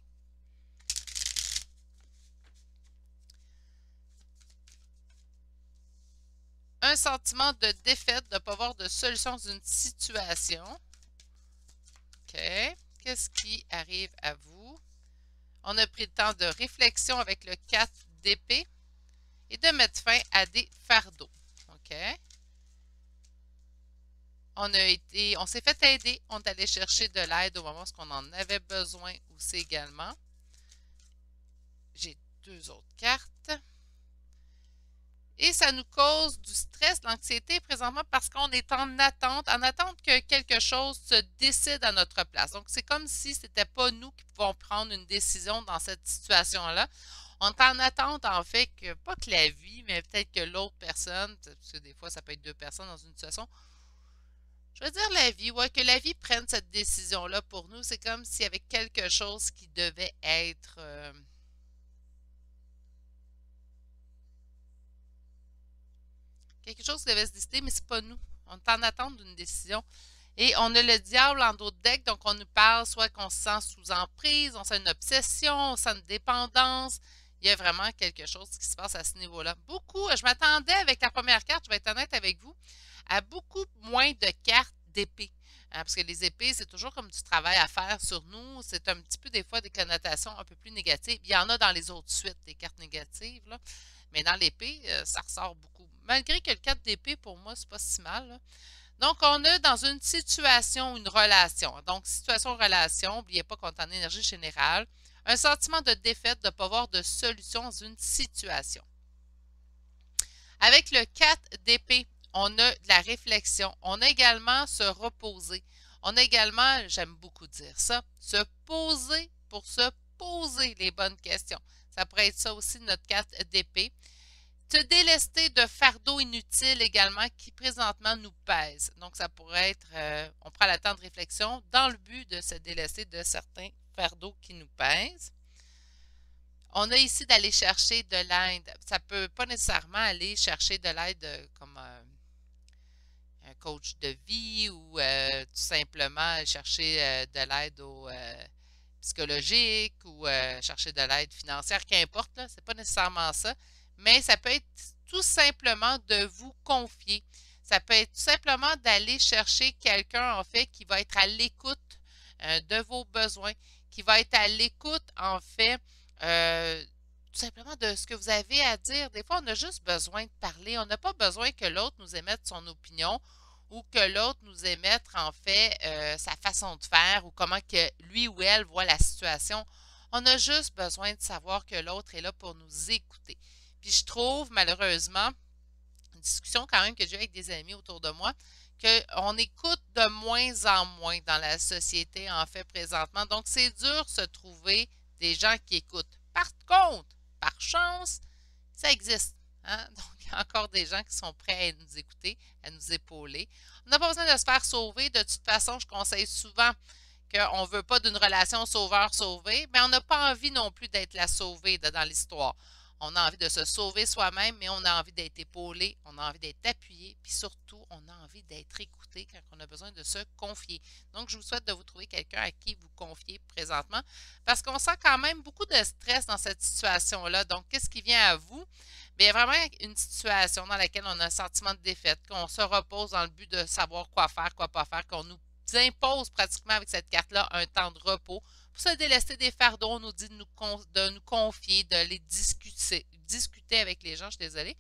Un sentiment de défaite, de ne pas voir de solution dans une situation. OK. Qu'est-ce qui arrive à vous? On a pris le temps de réflexion avec le 4 d'épée et de mettre fin à des fardeaux. OK. On s'est fait aider. On est allé chercher de l'aide au moment où on en avait besoin aussi également. J'ai 2 autres cartes. Et ça nous cause du stress, de l'anxiété présentement parce qu'on est en attente que quelque chose se décide à notre place. Donc, c'est comme si ce n'était pas nous qui pouvons prendre une décision dans cette situation-là. On est en attente, en fait, que, pas que la vie, mais peut-être que l'autre personne, parce que des fois, ça peut être 2 personnes dans une situation, je veux dire la vie, ouais, que la vie prenne cette décision-là pour nous. C'est comme s'il y avait quelque chose qui devait être... quelque chose qui devait se décider, mais c'est pas nous. On est en attente d'une décision. Et on a le diable en dos de deck, donc on nous parle soit qu'on se sent sous emprise, on sent une obsession, on sent une dépendance. Il y a vraiment quelque chose qui se passe à ce niveau-là. Beaucoup, je m'attendais avec la première carte, je vais être honnête avec vous, à beaucoup moins de cartes d'épée. Parce que les épées, c'est toujours comme du travail à faire sur nous. C'est un petit peu des fois des connotations un peu plus négatives. Il y en a dans les autres suites, des cartes négatives, là. Mais dans l'épée, ça ressort beaucoup. Malgré que le 4 d'épée, pour moi, c'est pas si mal, là. Donc, on a dans une situation, une relation. Donc, situation-relation, n'oubliez pas qu'on est en énergie générale. Un sentiment de défaite, de ne pas voir de solution dans une situation. Avec le 4 d'épée, on a de la réflexion. On a également se reposer. On a également, j'aime beaucoup dire ça, se poser pour se poser les bonnes questions. Ça pourrait être ça aussi notre 4 d'épée. Se délester de fardeaux inutiles également qui présentement nous pèsent. Donc, ça pourrait être, on prend le temps de réflexion dans le but de se délester de certains fardeaux qui nous pèsent. On a ici d'aller chercher de l'aide. Ça ne peut pas nécessairement aller chercher de l'aide comme un coach de vie ou tout simplement chercher de l'aide au psychologique ou chercher de l'aide financière, qu'importe, ce n'est pas nécessairement ça. Mais ça peut être tout simplement de vous confier. Ça peut être tout simplement d'aller chercher quelqu'un, en fait, qui va être à l'écoute de vos besoins, qui va être à l'écoute, en fait, tout simplement de ce que vous avez à dire. Des fois, on a juste besoin de parler. On n'a pas besoin que l'autre nous émette son opinion ou que l'autre nous émette, en fait, sa façon de faire ou comment que lui ou elle voit la situation. On a juste besoin de savoir que l'autre est là pour nous écouter. Puis je trouve, malheureusement, une discussion quand même que j'ai eu avec des amis autour de moi, qu'on écoute de moins en moins dans la société, en fait, présentement. Donc, c'est dur de se trouver des gens qui écoutent. Par contre, par chance, ça existe. Hein? Donc, il y a encore des gens qui sont prêts à nous écouter, à nous épauler. On n'a pas besoin de se faire sauver. De toute façon, je conseille souvent qu'on ne veut pas d'une relation sauveur-sauvé, mais on n'a pas envie non plus d'être la sauvée dans l'histoire. On a envie de se sauver soi-même, mais on a envie d'être épaulé, on a envie d'être appuyé, puis surtout, on a envie d'être écouté quand on a besoin de se confier. Donc, je vous souhaite de vous trouver quelqu'un à qui vous confier présentement, parce qu'on sent quand même beaucoup de stress dans cette situation-là. Donc, qu'est-ce qui vient à vous? Bien, il y a vraiment une situation dans laquelle on a un sentiment de défaite, qu'on se repose dans le but de savoir quoi faire, quoi pas faire, qu'on nous impose pratiquement avec cette carte-là un temps de repos. Pour se délester des fardeaux, on nous dit de nous confier, de les discuter avec les gens, je suis désolée.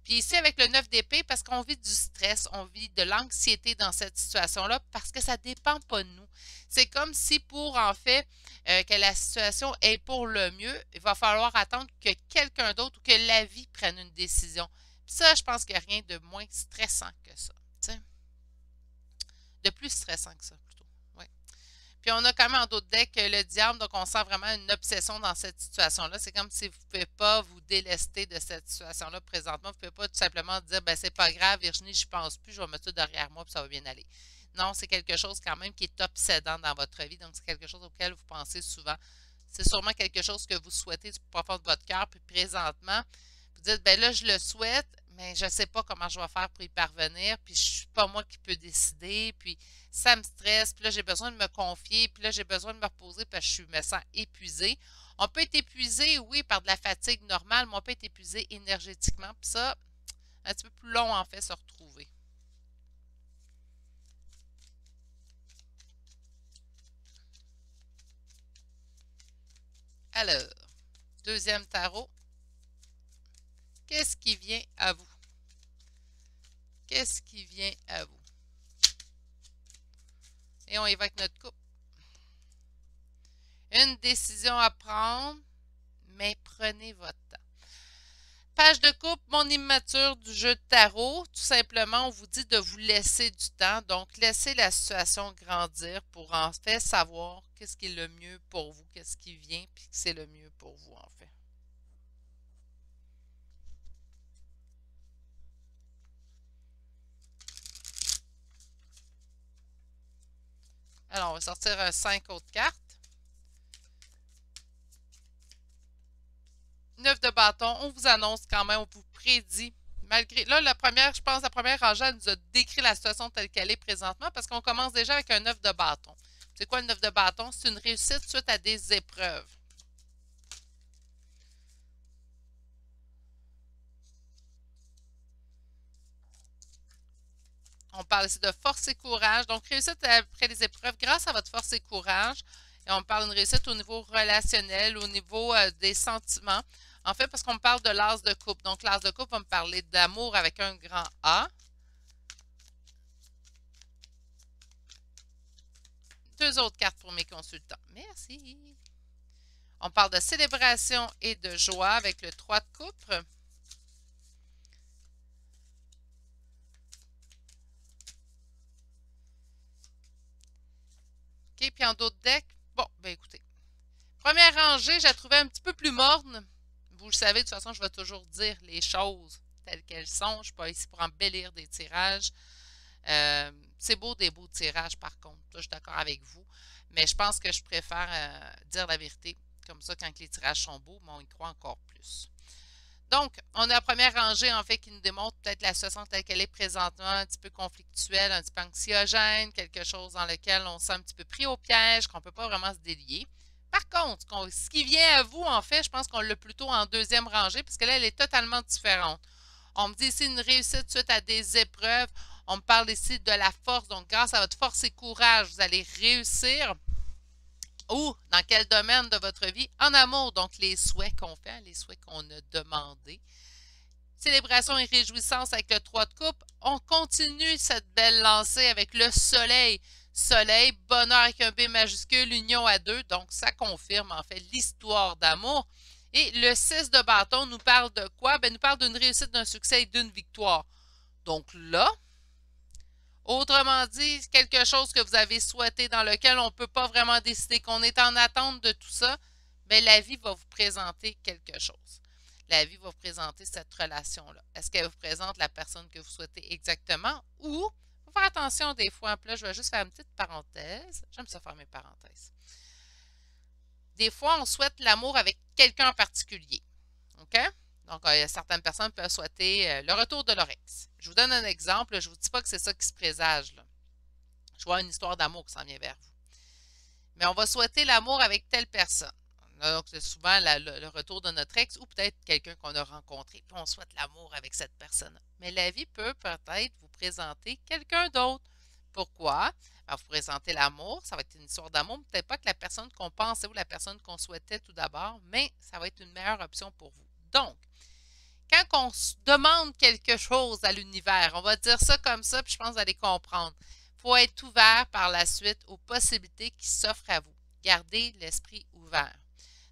Puis ici, avec le 9 d'épée, parce qu'on vit du stress, on vit de l'anxiété dans cette situation-là, parce que ça ne dépend pas de nous. C'est comme si pour, en fait, que la situation est pour le mieux, il va falloir attendre que quelqu'un d'autre ou que la vie prenne une décision. Puis ça, je pense qu'il n'y a rien de moins stressant que ça. T'sais. De plus stressant que ça, plutôt. Oui. Puis on a quand même en d'autres decks le diable, donc on sent vraiment une obsession dans cette situation-là. C'est comme si vous ne pouvez pas vous délester de cette situation-là présentement. Vous ne pouvez pas tout simplement dire, ben c'est pas grave, Virginie, je pense plus, je vais mettre ça derrière moi, puis ça va bien aller. Non, c'est quelque chose quand même qui est obsédant dans votre vie, donc c'est quelque chose auquel vous pensez souvent. C'est sûrement quelque chose que vous souhaitez du profond de votre cœur, puis présentement, vous dites, ben là, je le souhaite, mais je ne sais pas comment je vais faire pour y parvenir, puis je ne suis pas moi qui peux décider, puis ça me stresse, puis là, j'ai besoin de me confier, puis là, j'ai besoin de me reposer parce que je me sens épuisée. On peut être épuisé, oui, par de la fatigue normale, mais on peut être épuisé énergétiquement, puis ça, un petit peu plus long, en fait, se retrouver. Alors, deuxième tarot. Qu'est-ce qui vient à vous? Qu'est-ce qui vient à vous? Et on évoque notre couple. Une décision à prendre, mais prenez votre temps. Page de couple, mon immature du jeu de tarot. Tout simplement, on vous dit de vous laisser du temps. Donc, laissez la situation grandir pour en fait savoir qu'est-ce qui est le mieux pour vous, qu'est-ce qui vient, puis que c'est le mieux pour vous, en fait. Alors, on va sortir 5 autres cartes. 9 de bâton, on vous annonce quand même, on vous prédit. Malgré, là, je pense la première rangée, elle nous a décrit la situation telle qu'elle est présentement parce qu'on commence déjà avec un 9 de bâton. C'est quoi le 9 de bâton? C'est une réussite suite à des épreuves. On parle ici de force et courage. Donc, réussite après les épreuves grâce à votre force et courage. Et on parle d'une réussite au niveau relationnel, au niveau des sentiments. En fait, parce qu'on me parle de l'as de coupe. Donc, l'as de coupe va me parler d'amour avec un grand A. Deux autres cartes pour mes consultants. Merci. On parle de célébration et de joie avec le 3 de coupe. OK, puis en d'autres decks, bon, ben écoutez. Première rangée, je la trouvais un petit peu plus morne. Vous le savez, de toute façon, je vais toujours dire les choses telles qu'elles sont. Je ne suis pas ici pour embellir des tirages. C'est beau des beaux tirages, par contre. Là, je suis d'accord avec vous. Mais je pense que je préfère dire la vérité. Comme ça, quand les tirages sont beaux, on y croit encore plus. Donc, on a la première rangée, en fait, qui nous démontre peut-être la situation telle qu'elle est présentement, un petit peu conflictuelle, un petit peu anxiogène, quelque chose dans lequel on se sent un petit peu pris au piège, qu'on ne peut pas vraiment se délier. Par contre, ce qui vient à vous, en fait, je pense qu'on l'a plutôt en deuxième rangée, parce que là, elle est totalement différente. On me dit ici une réussite suite à des épreuves. On me parle ici de la force. Donc, grâce à votre force et courage, vous allez réussir. Ou dans quel domaine de votre vie? En amour, donc les souhaits qu'on fait, les souhaits qu'on a demandés. Célébration et réjouissance avec le 3 de coupe. On continue cette belle lancée avec le soleil. Soleil, bonheur avec un B majuscule, union à deux. Donc, ça confirme en fait l'histoire d'amour. Et le 6 de bâton nous parle de quoi? Ben, nous parle d'une réussite, d'un succès et d'une victoire. Donc là, autrement dit, quelque chose que vous avez souhaité dans lequel on ne peut pas vraiment décider, qu'on est en attente de tout ça, bien, la vie va vous présenter quelque chose. La vie va vous présenter cette relation-là. Est-ce qu'elle vous présente la personne que vous souhaitez exactement ou, il faut faire attention des fois, puis là, je vais juste faire une petite parenthèse. J'aime ça faire mes parenthèses. Des fois, on souhaite l'amour avec quelqu'un en particulier. OK? Donc, certaines personnes peuvent souhaiter le retour de leur ex. Je vous donne un exemple. Je ne vous dis pas que c'est ça qui se présage. Là. Je vois une histoire d'amour qui s'en vient vers vous. Mais on va souhaiter l'amour avec telle personne. Donc, c'est souvent le retour de notre ex ou peut-être quelqu'un qu'on a rencontré. Puis on souhaite l'amour avec cette personne. Mais la vie peut peut-être vous présenter quelqu'un d'autre. Pourquoi? Alors, vous présenter l'amour, ça va être une histoire d'amour. Peut-être pas que la personne qu'on pensait ou la personne qu'on souhaitait tout d'abord, mais ça va être une meilleure option pour vous. Donc, quand on demande quelque chose à l'univers, on va dire ça comme ça, puis je pense que vous allez comprendre. Il faut être ouvert par la suite aux possibilités qui s'offrent à vous. Gardez l'esprit ouvert.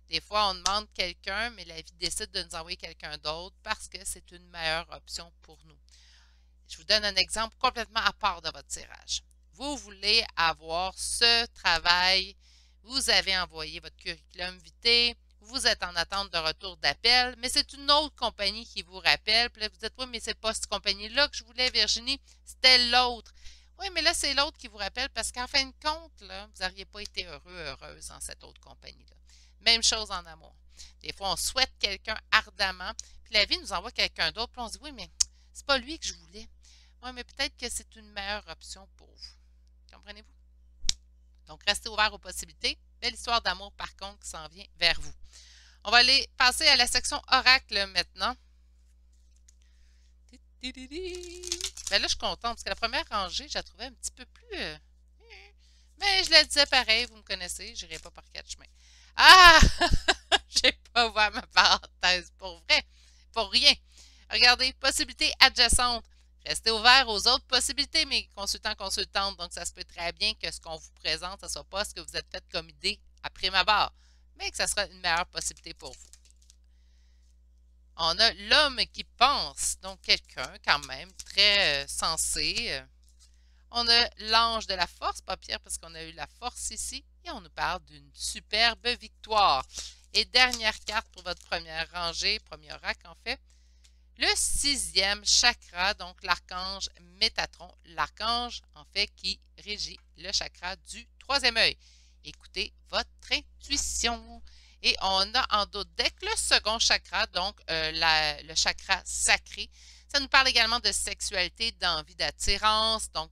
Des fois, on demande quelqu'un, mais la vie décide de nous envoyer quelqu'un d'autre parce que c'est une meilleure option pour nous. Je vous donne un exemple complètement à part de votre tirage. Vous voulez avoir ce travail, vous avez envoyé votre curriculum vitae, vous êtes en attente de retour d'appel, mais c'est une autre compagnie qui vous rappelle. Puis là, vous dites, oui, mais c'est pas cette compagnie-là que je voulais, Virginie, c'était l'autre. Oui, mais là, c'est l'autre qui vous rappelle parce qu'en fin de compte, là, vous n'auriez pas été heureux, heureuse dans cette autre compagnie-là. Même chose en amour. Des fois, on souhaite quelqu'un ardemment, puis la vie nous envoie quelqu'un d'autre, puis on se dit, oui, mais c'est pas lui que je voulais. Oui, mais peut-être que c'est une meilleure option pour vous. Comprenez-vous? Donc, restez ouvert aux possibilités. Belle histoire d'amour, par contre, qui s'en vient vers vous. On va aller passer à la section oracle maintenant. Ben là, je suis contente parce que la première rangée, je la trouvais un petit peu plus... mais je la disais pareil, vous me connaissez, je n'irai pas par quatre chemins. Ah! J'ai pas ouvert ma parenthèse pour vrai, pour rien. Regardez, possibilités adjacentes. Restez ouvert aux autres possibilités, mes consultants, consultantes. Donc, ça se peut très bien que ce qu'on vous présente, ce ne soit pas ce que vous êtes fait comme idée après ma barre, mais que ça sera une meilleure possibilité pour vous. On a l'homme qui pense, donc quelqu'un quand même très sensé. On a l'ange de la force, pas pire parce qu'on a eu la force ici, et on nous parle d'une superbe victoire. Et dernière carte pour votre première rangée, premier oracle en fait, le 6e chakra, donc l'archange Métatron, l'archange en fait qui régit le chakra du 3e œil. Écoutez votre intuition. Et on a en d'autres decks le second chakra, donc le chakra sacré. Ça nous parle également de sexualité, d'envie d'attirance, donc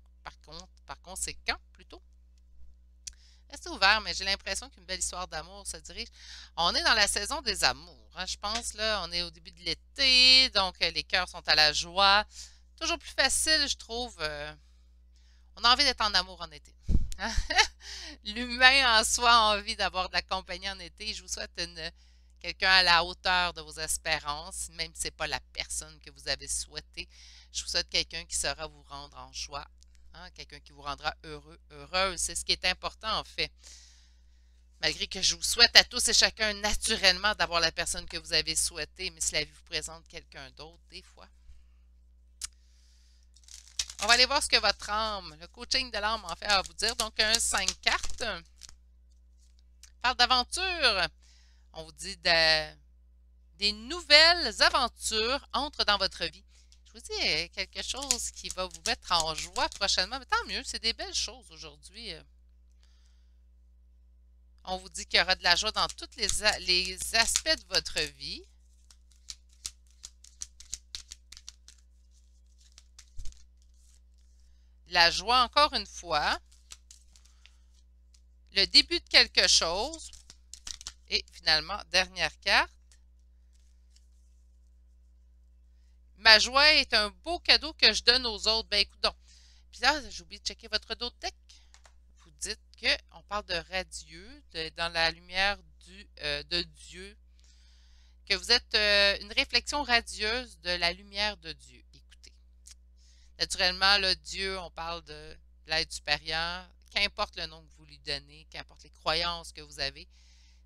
par conséquent, plutôt. Restez ouvert, mais j'ai l'impression qu'une belle histoire d'amour se dirige. On est dans la saison des amours, hein, je pense, là. On est au début de l'été, donc les cœurs sont à la joie. Toujours plus facile, je trouve. On a envie d'être en amour en été. L'humain en soi a envie d'avoir de la compagnie en été. Je vous souhaite quelqu'un à la hauteur de vos espérances, même si ce n'est pas la personne que vous avez souhaité. Je vous souhaite quelqu'un qui saura vous rendre en joie. Hein, quelqu'un qui vous rendra heureux, heureuse. C'est ce qui est important en fait. Malgré que je vous souhaite à tous et chacun naturellement d'avoir la personne que vous avez souhaitée, mais si la vie vous présente quelqu'un d'autre, des fois. On va aller voir ce que votre âme, le coaching de l'âme en fait à vous dire. Donc, un 5 cartes. Parle d'aventure. On vous dit des nouvelles aventures entrent dans votre vie. Je vous dis quelque chose qui va vous mettre en joie prochainement. Mais tant mieux, c'est des belles choses aujourd'hui. On vous dit qu'il y aura de la joie dans tous les aspects de votre vie. La joie, encore une fois. Le début de quelque chose. Et finalement, dernière carte. Ma joie est un beau cadeau que je donne aux autres. Ben écoute donc. Puis là, j'ai oublié de checker votre dos de deck. Vous dites qu'on parle de radieux, dans la lumière de Dieu. Que vous êtes une réflexion radieuse de la lumière de Dieu. Écoutez. Naturellement, là, Dieu, on parle de l'aide supérieure. Qu'importe le nom que vous lui donnez, qu'importe les croyances que vous avez.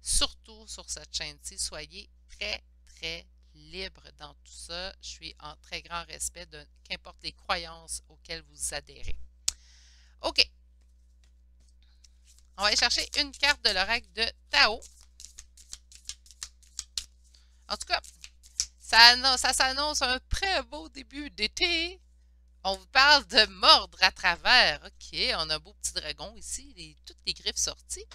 Surtout sur cette chaîne-ci, soyez très, très libre dans tout ça. Je suis en très grand respect de qu'importe les croyances auxquelles vous adhérez. OK. On va aller chercher une carte de l'oracle de Tao. En tout cas, ça s'annonce un très beau début d'été. On vous parle de mordre à travers. OK, on a un beau petit dragon ici, toutes les griffes sorties.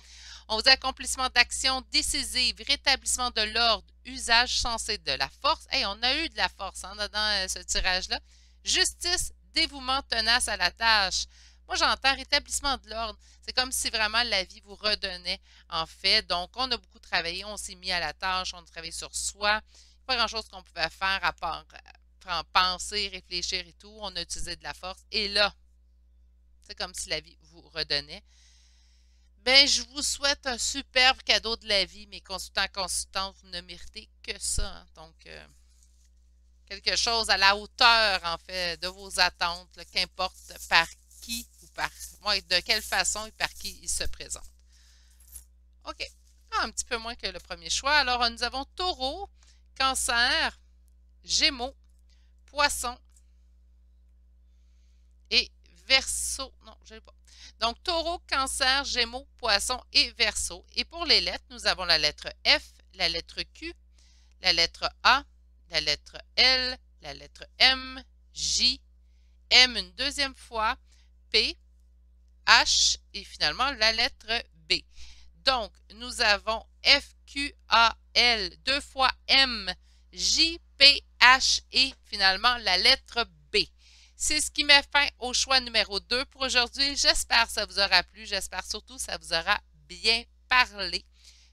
On vous dit accomplissement d'actions décisives, rétablissement de l'ordre, usage sensé de la force. Hey, on a eu de la force hein, dans ce tirage-là. Justice, dévouement tenace à la tâche. Moi, j'entends rétablissement de l'ordre. C'est comme si vraiment la vie vous redonnait, en fait. Donc, on a beaucoup travaillé, on s'est mis à la tâche, on a travaillé sur soi. Pas grand-chose qu'on pouvait faire à part penser, réfléchir et tout. On a utilisé de la force. Et là, c'est comme si la vie vous redonnait. Ben, je vous souhaite un superbe cadeau de la vie, mes consultants, consultantes. Vous ne méritez que ça. Hein. Donc, quelque chose à la hauteur, en fait, de vos attentes, qu'importe par qui ou par de quelle façon et par qui il se présente. OK. Ah, un petit peu moins que le premier choix. Alors, nous avons Taureau, Cancer, Gémeaux, Poisson et Verseau. Non, je n'ai pas. Donc, Taureau, Cancer, Gémeaux, Poisson et Verseau. Et pour les lettres, nous avons la lettre F, la lettre Q, la lettre A, la lettre L, la lettre M, J, M une deuxième fois, P, H et finalement la lettre B. Donc, nous avons F, Q, A, L, deux fois M, J, P, H et finalement la lettre B. C'est ce qui met fin au choix numéro 2 pour aujourd'hui. J'espère que ça vous aura plu. J'espère surtout que ça vous aura bien parlé.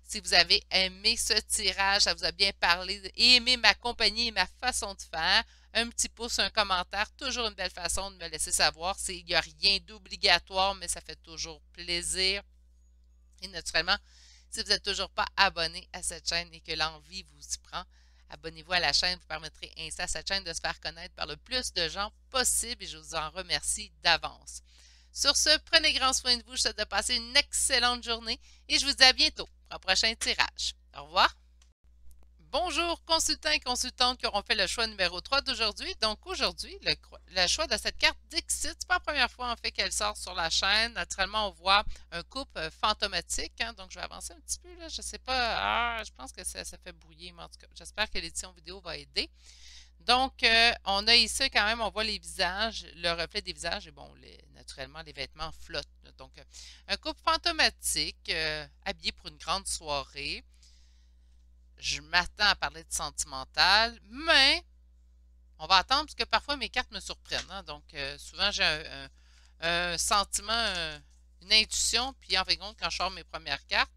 Si vous avez aimé ce tirage, ça vous a bien parlé et aimé ma compagnie et ma façon de faire, un petit pouce, un commentaire, toujours une belle façon de me laisser savoir. Il n'y a rien d'obligatoire, mais ça fait toujours plaisir. Et naturellement, si vous n'êtes toujours pas abonné à cette chaîne et que l'envie vous y prend, abonnez-vous à la chaîne. Vous permettrez ainsi à cette chaîne de se faire connaître par le plus de gens possible et je vous en remercie d'avance. Sur ce, prenez grand soin de vous. Je vous souhaite de passer une excellente journée et je vous dis à bientôt pour un prochain tirage. Au revoir. Bonjour consultants et consultantes qui auront fait le choix numéro 3 d'aujourd'hui. Donc aujourd'hui, le choix de cette carte Dixit, c'est pas la première fois en fait qu'elle sort sur la chaîne. Naturellement, on voit un couple fantomatique. Hein, donc je vais avancer un petit peu là. Je sais pas. Je pense que ça fait brouiller, mais en tout cas, j'espère que l'édition vidéo va aider. Donc, on a ici quand même, on voit les visages, le reflet des visages et bon, naturellement, les vêtements flottent. Donc, un couple fantomatique habillé pour une grande soirée. Je m'attends à parler de sentimental, mais on va attendre parce que parfois mes cartes me surprennent. Hein, donc, souvent, j'ai un sentiment, une intuition, puis en fin de compte, quand je sors mes premières cartes,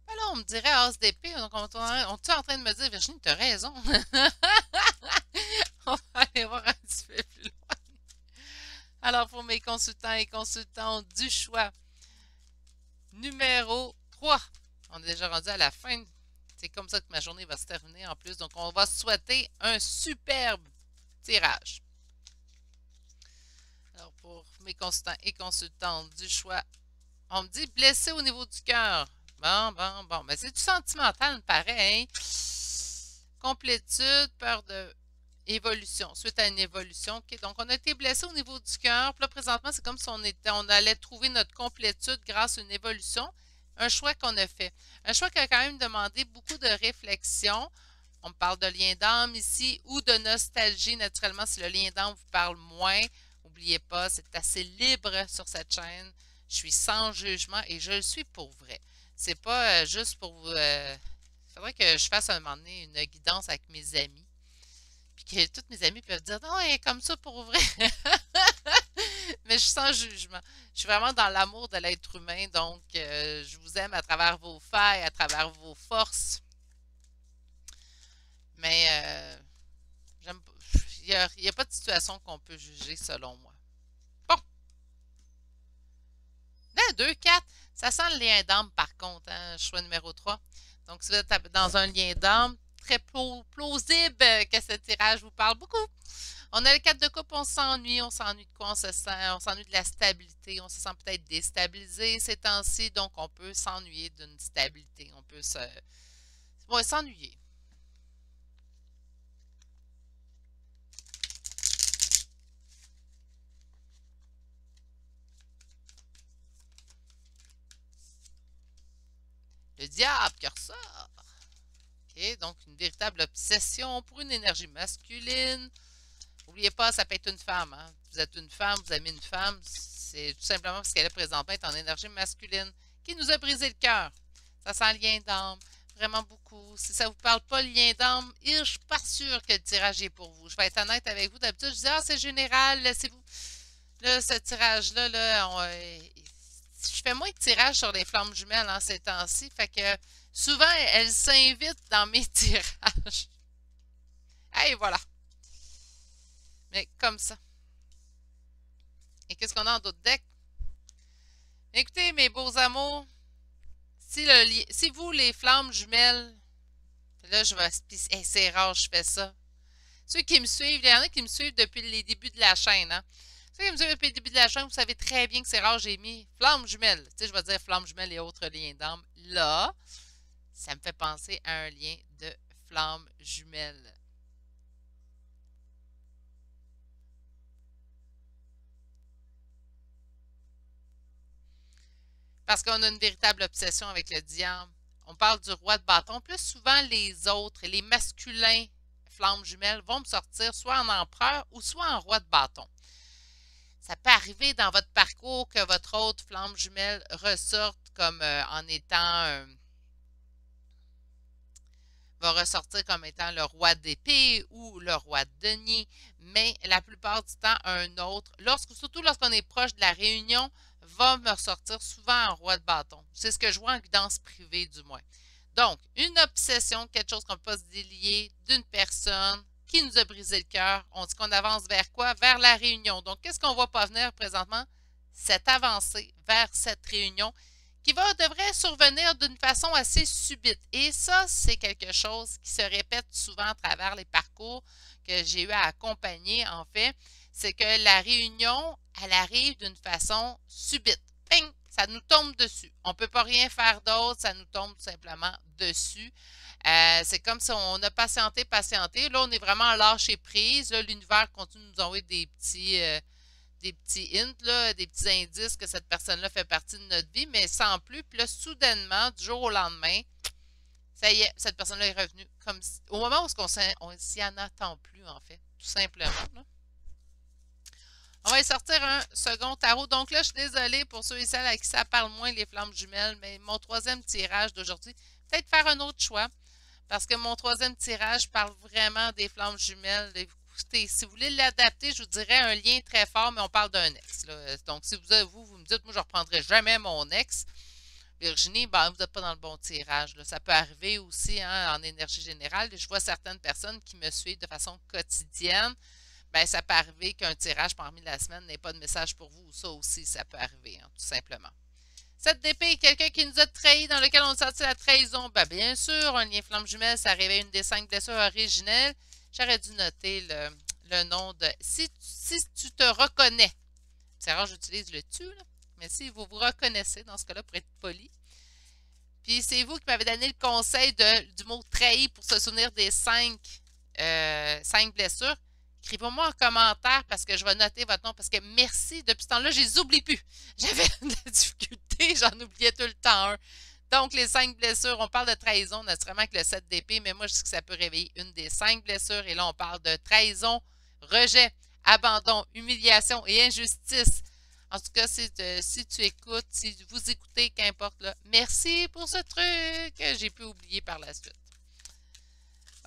ben là, on me dirait as d'épée. Donc, on est en train de me dire, Virginie, tu as raison. On va aller voir un petit peu plus loin. Alors, pour mes consultants et consultantes du choix numéro 3, on est déjà rendu à la fin. C'est comme ça que ma journée va se terminer en plus. Donc, on va souhaiter un superbe tirage. Alors, pour mes consultants et consultantes du choix, on me dit blessé au niveau du cœur. Bon. Mais c'est du sentimental, pareil. Complétude, peur de évolution. Suite à une évolution. OK, donc, on a été blessé au niveau du cœur. Puis là, présentement, c'est comme si on allait trouver notre complétude grâce à une évolution. Un choix qu'on a fait. Un choix qui a quand même demandé beaucoup de réflexion. On me parle de lien d'âme ici ou de nostalgie. Naturellement, si le lien d'âme vous parle moins, n'oubliez pas, c'est assez libre sur cette chaîne. Je suis sans jugement et je le suis pour vrai. C'est pas juste pour vous... il faudrait que je fasse à un moment donné une guidance avec mes amis. Puis que tous mes amis peuvent dire non, elle est comme ça pour vrai. Mais je suis sans jugement. Je suis vraiment dans l'amour de l'être humain. Donc, je vous aime à travers vos failles, à travers vos forces. Mais il n'y a pas de situation qu'on peut juger selon moi. Bon. Là, 2, 4. Ça sent le lien d'âme par contre, hein, choix numéro 3. Donc, si vous êtes dans un lien d'âme, très plausible que ce tirage vous parle beaucoup. On a le 4 de coupe, on s'ennuie de quoi? On s'ennuie de la stabilité, on se sent peut-être déstabilisé ces temps-ci, donc on peut s'ennuyer d'une stabilité, on peut s'ennuyer. Le diable qui ressort. OK, donc une véritable obsession pour une énergie masculine. N'oubliez pas, ça peut être une femme. Hein? Vous êtes une femme, vous aimez une femme, c'est tout simplement parce qu'elle est présentement en énergie masculine qui nous a brisé le cœur. Ça sent le lien d'âme, vraiment beaucoup. Si ça ne vous parle pas le lien d'âme, je ne suis pas sûre que le tirage est pour vous. Je vais être honnête avec vous. D'habitude, je dis ah, c'est général, laissez-vous. Là, ce tirage-là, je fais moins de tirages sur les flammes jumelles en ces temps-ci. Fait que souvent, elles s'invitent dans mes tirages. Et voilà. Mais comme ça. Et qu'est-ce qu'on a en d'autres decks? Écoutez, mes beaux amours, si vous, les flammes jumelles, là, je vais... Hey, c'est rare, je fais ça. Ceux qui me suivent, il y en a qui me suivent depuis les débuts de la chaîne, hein? Ceux qui me suivent depuis le début de la chaîne, vous savez très bien que c'est rare, j'ai mis flammes jumelles. Tu sais, je vais dire flammes jumelles et autres liens d'âme. Là, ça me fait penser à un lien de flammes jumelles. Parce qu'on a une véritable obsession avec le diable. On parle du roi de bâton. Plus souvent, les autres, les masculins flammes jumelles vont me sortir soit en empereur ou soit en roi de bâton. Ça peut arriver dans votre parcours que votre autre flamme jumelle ressorte comme en étant... va ressortir comme étant le roi d'épée ou le roi de denier, mais la plupart du temps, un autre, surtout lorsqu'on est proche de la réunion, va me ressortir souvent en roi de bâton. C'est ce que je vois en guidance privée, du moins. Donc, une obsession, quelque chose qu'on ne peut pas se délier d'une personne qui nous a brisé le cœur. On dit qu'on avance vers quoi? Vers la réunion. Donc, qu'est-ce qu'on ne voit pas venir présentement? Cette avancée vers cette réunion qui devrait survenir d'une façon assez subite. Et ça, c'est quelque chose qui se répète souvent à travers les parcours que j'ai eu à accompagner, en fait. C'est que la réunion, elle arrive d'une façon subite. Ping! Ça nous tombe dessus. On ne peut pas rien faire d'autre, ça nous tombe tout simplement dessus. C'est comme si on a patienté. Là, on est vraiment lâché prise. Là, l'univers continue de nous envoyer des petits hints, là, des petits indices que cette personne-là fait partie de notre vie, mais sans plus. Puis là, soudainement, du jour au lendemain, ça y est, cette personne-là est revenue. Comme au moment où on s'y en attend plus, en fait, tout simplement. Là. On va y sortir un second tarot. Donc là, je suis désolée pour ceux et celles à qui ça parle moins, les flammes jumelles, mais mon troisième tirage d'aujourd'hui, peut-être faire un autre choix, parce que mon troisième tirage parle vraiment des flammes jumelles. Écoutez, si vous voulez l'adapter, je vous dirais un lien très fort, mais on parle d'un ex. Là. Donc, si vous me dites, moi, je ne reprendrai jamais mon ex, Virginie, ben, vous n'êtes pas dans le bon tirage. Là. Ça peut arriver aussi hein, en énergie générale. Je vois certaines personnes qui me suivent de façon quotidienne. Ben, ça peut arriver qu'un tirage parmi la semaine n'ait pas de message pour vous. Ça aussi, ça peut arriver, hein, tout simplement. Cette d'épée, quelqu'un qui nous a trahi, dans lequel on a senti la trahison. Ben, bien sûr, un lien flamme jumelle, ça réveille une des 5 blessures originelles. J'aurais dû noter le nom de... Si tu te reconnais, c'est rare, j'utilise le tu, là, mais si vous vous reconnaissez, dans ce cas-là, pour être poli. Puis c'est vous qui m'avez donné le conseil du mot trahi pour se souvenir des 5 blessures. Écrivez-moi en commentaire parce que je vais noter votre nom. Parce que merci, depuis ce temps-là, je les oublie plus. J'avais de la difficulté, j'en oubliais tout le temps un. Donc, les 5 blessures, on parle de trahison, naturellement avec le 7 d'épée, mais moi, je dis que ça peut réveiller une des 5 blessures. Et là, on parle de trahison, rejet, abandon, humiliation et injustice. En tout cas, si tu écoutes, si vous écoutez, qu'importe, là, merci pour ce truc que j'ai pu oublier par la suite.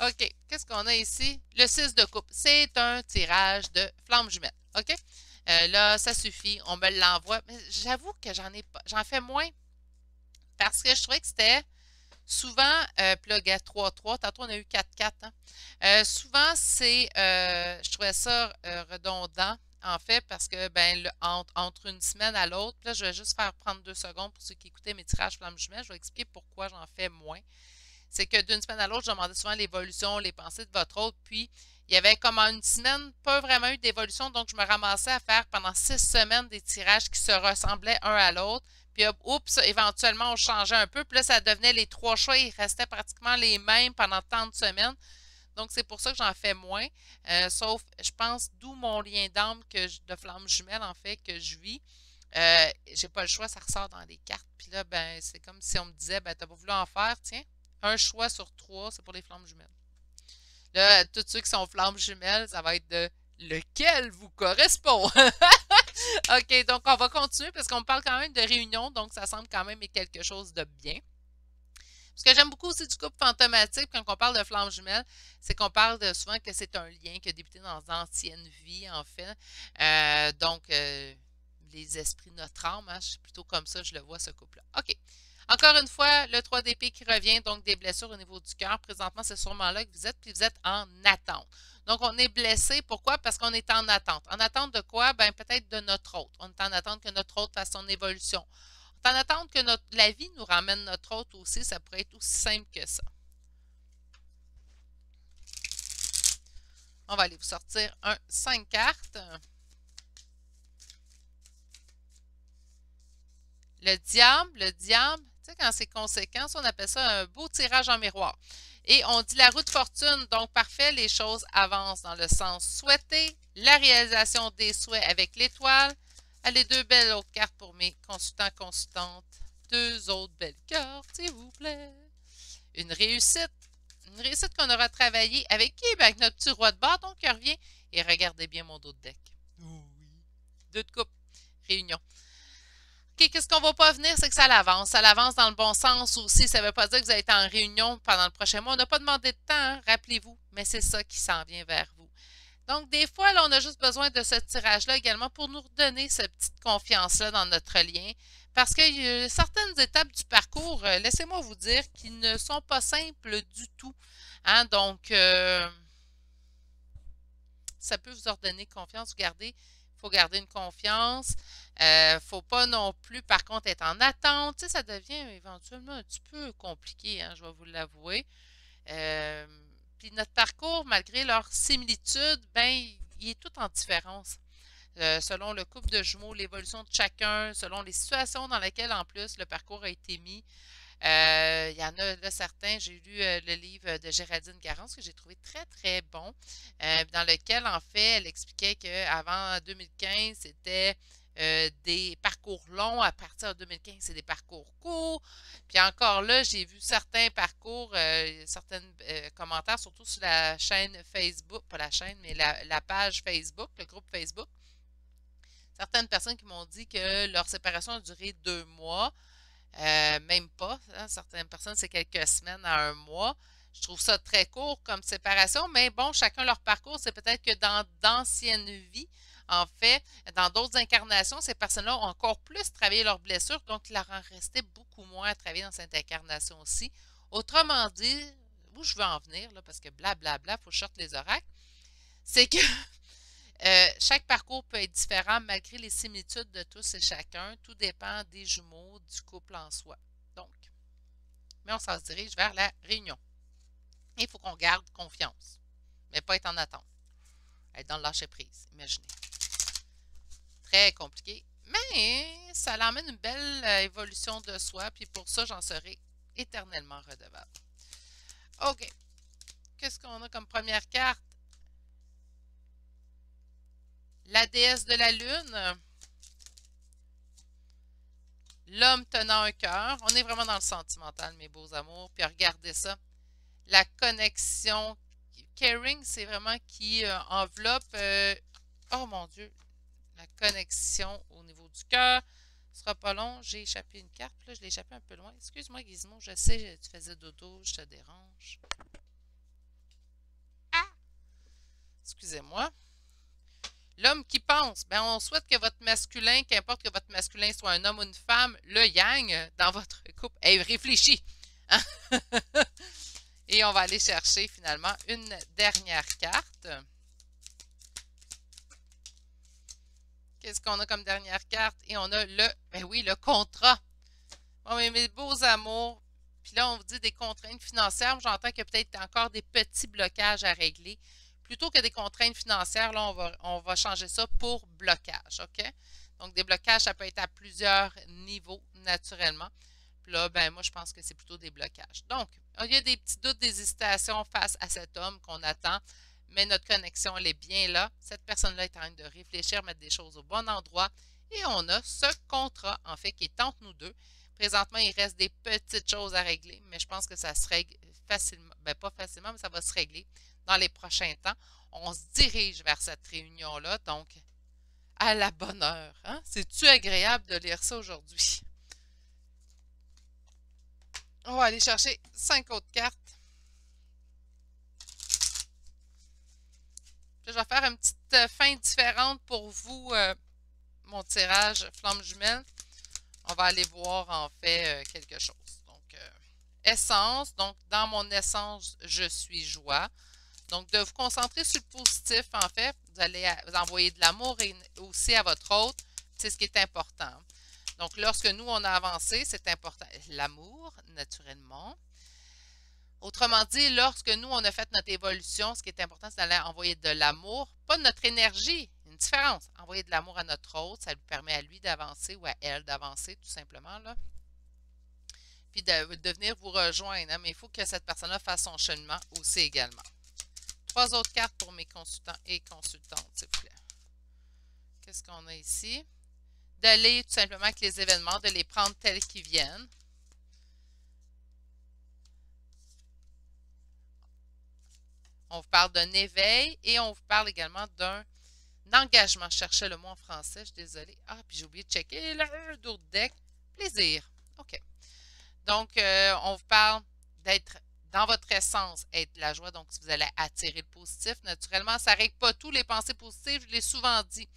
OK. Qu'est-ce qu'on a ici? Le 6 de coupe. C'est un tirage de flamme jumelle. OK? Là, ça suffit. On me l'envoie. Mais j'avoue que j'en fais moins. Parce que je trouvais que c'était souvent plug à 3-3. Tantôt, on a eu 4-4. Hein? Souvent, je trouvais ça redondant. En fait, parce que entre une semaine à l'autre, là, je vais juste faire prendre 2 secondes pour ceux qui écoutaient mes tirages flamme jumelle. Je vais expliquer pourquoi j'en fais moins. C'est que d'une semaine à l'autre, je demandais souvent l'évolution, les pensées de votre autre, puis il y avait comme en une semaine, pas vraiment eu d'évolution, donc je me ramassais à faire pendant 6 semaines des tirages qui se ressemblaient un à l'autre, puis oups, éventuellement on changeait un peu, puis là ça devenait les 3 choix, ils restaient pratiquement les mêmes pendant tant de semaines, donc c'est pour ça que j'en fais moins, sauf, je pense, d'où mon lien d'âme de flamme jumelle, en fait, que je vis. J'ai pas le choix, ça ressort dans les cartes, puis là, ben, c'est comme si on me disait, ben, t'as pas voulu en faire, tiens. Un choix sur 3, c'est pour les flammes jumelles. Là, tous ceux qui sont flammes jumelles, ça va être de lequel vous correspond. OK, donc on va continuer parce qu'on parle quand même de réunion, donc ça semble quand même être quelque chose de bien. Ce que j'aime beaucoup aussi du couple fantomatique, quand on parle de flammes jumelles, c'est qu'on parle souvent que c'est un lien qui a débuté dans d'anciennes vies, en fait. Donc, les esprits de notre âme, hein, c'est plutôt comme ça, je le vois, ce couple-là. OK. Encore une fois, le 3 d'épée qui revient, donc des blessures au niveau du cœur. Présentement, c'est sûrement là que vous êtes, puis vous êtes en attente. Donc, on est blessé. Pourquoi? Parce qu'on est en attente. En attente de quoi? Ben, peut-être de notre hôte. On est en attente que notre hôte fasse son évolution. On est en attente que la vie nous ramène notre hôte aussi. Ça pourrait être aussi simple que ça. On va aller vous sortir un 5 cartes. Le diable, tu sais, quand c'est conséquent, on appelle ça un beau tirage en miroir. Et on dit la roue de fortune, donc parfait, les choses avancent dans le sens souhaité. La réalisation des souhaits avec l'étoile. Allez, 2 belles autres cartes pour mes consultants, consultantes. 2 autres belles cartes, s'il vous plaît. Une réussite. Une réussite qu'on aura travaillé avec qui? Ben, avec notre petit roi de bâton qui revient. Et regardez bien mon dos de deck. Oh oui. 2 de coupe. Réunion. OK, qu'est-ce qu'on ne va pas venir, c'est que ça l'avance. Ça l'avance dans le bon sens aussi. Ça ne veut pas dire que vous allez être en réunion pendant le prochain mois. On n'a pas demandé de temps, hein, rappelez-vous. Mais c'est ça qui s'en vient vers vous. Donc, des fois, là, on a juste besoin de ce tirage-là également pour nous redonner cette petite confiance-là dans notre lien. Parce qu'il y a certaines étapes du parcours, laissez-moi vous dire, qui ne sont pas simples du tout. Hein? Donc, ça peut vous ordonner confiance. Il faut garder une confiance. Faut pas non plus, par contre, être en attente. Tu sais, ça devient éventuellement un petit peu compliqué, hein, je vais vous l'avouer. Euh, Puis notre parcours, malgré leur similitude, ben, il est tout en différence. Selon le couple de jumeaux, l'évolution de chacun, selon les situations dans lesquelles, en plus, le parcours a été mis. Il y en a là, certains, j'ai lu le livre de Géraldine Garance que j'ai trouvé très, très bon, dans lequel, en fait, elle expliquait qu'avant 2015, c'était des parcours longs. À partir de 2015, c'est des parcours courts. Puis encore là, j'ai vu certains parcours, certains commentaires, surtout sur la chaîne Facebook, pas la chaîne, mais la page Facebook, le groupe Facebook. Certaines personnes qui m'ont dit que leur séparation a duré 2 mois. Même pas. Hein, certaines personnes, c'est quelques semaines à un mois. Je trouve ça très court comme séparation, mais bon, chacun leur parcours. C'est peut-être que dans d'anciennes vies, en fait, dans d'autres incarnations, ces personnes-là ont encore plus travaillé leurs blessures, donc il leur en restait beaucoup moins à travailler dans cette incarnation aussi. Autrement dit, où je veux en venir, là, parce que blablabla, il faut que je sorte les oracles, c'est que chaque parcours peut être différent malgré les similitudes de tous et chacun. Tout dépend des jumeaux, du couple en soi. Donc, mais on s'en dirige vers la réunion. Il faut qu'on garde confiance, mais pas être en attente. Être dans le lâcher-prise, imaginez. Très compliqué, mais ça l'emmène une belle évolution de soi, puis pour ça, j'en serai éternellement redevable. OK. Qu'est-ce qu'on a comme première carte? La déesse de la lune, l'homme tenant un cœur. On est vraiment dans le sentimental, mes beaux amours. Puis regardez ça. La connexion. Caring, c'est vraiment qui enveloppe. Oh mon Dieu. La connexion au niveau du cœur. Ce sera pas long. J'ai échappé une carte. Là, je l'ai échappé un peu loin. Excuse-moi, Gizmo. Je sais, tu faisais dodo. Je te dérange. Ah! Excusez-moi. L'homme qui pense, ben on souhaite que votre masculin, qu'importe que votre masculin soit un homme ou une femme, le yang dans votre couple, réfléchit. Hein? Et on va aller chercher finalement une dernière carte. Qu'est-ce qu'on a comme dernière carte? Et on a ben oui, le contrat. Bon, mais mes beaux amours, puis là on vous dit des contraintes financières, j'entends qu'il y a peut-être encore des petits blocages à régler. Plutôt que des contraintes financières, là, on va changer ça pour blocage, OK? Donc, des blocages, ça peut être à plusieurs niveaux, naturellement. Puis là, ben moi, je pense que c'est plutôt des blocages. Donc, il y a des petits doutes, des hésitations face à cet homme qu'on attend, mais notre connexion, elle est bien là. Cette personne-là est en train de réfléchir, mettre des choses au bon endroit. Et on a ce contrat, en fait, qui est entre nous deux. Présentement, il reste des petites choses à régler, mais je pense que ça se règle facilement. Ben, pas facilement, mais ça va se régler dans les prochains temps. On se dirige vers cette réunion-là, donc à la bonne heure. Hein? C'est-tu agréable de lire ça aujourd'hui? On va aller chercher 5 autres cartes. Puis je vais faire une petite fin différente pour vous, mon tirage flamme jumelle. On va aller voir en fait quelque chose. Donc, essence. Donc, dans mon essence, je suis joie. Donc, de vous concentrer sur le positif, en fait, vous allez vous envoyer de l'amour et aussi à votre autre. C'est ce qui est important. Donc, lorsque nous, on a avancé, c'est important. L'amour, naturellement. Autrement dit, lorsque nous, on a fait notre évolution, ce qui est important, c'est d'aller envoyer de l'amour, pas de notre énergie. Une différence. Envoyer de l'amour à notre autre, ça lui permet à lui d'avancer ou à elle d'avancer, tout simplement, là. Puis de venir vous rejoindre. Hein, mais il faut que cette personne-là fasse son cheminement aussi également. 3 autres cartes pour mes consultants et consultantes, s'il vous plaît. Qu'est-ce qu'on a ici? D'aller tout simplement avec les événements, de les prendre tels qu'ils viennent. On vous parle d'un éveil et on vous parle également d'un engagement. Je cherchais le mot en français, je suis désolée. Ah, puis j'ai oublié de checker d'autres decks. Plaisir. OK. Donc, on vous parle d'être dans votre essence, être de la joie. Donc, si vous allez attirer le positif, naturellement, ça ne règle pas tout. Les pensées positives, je l'ai souvent dit,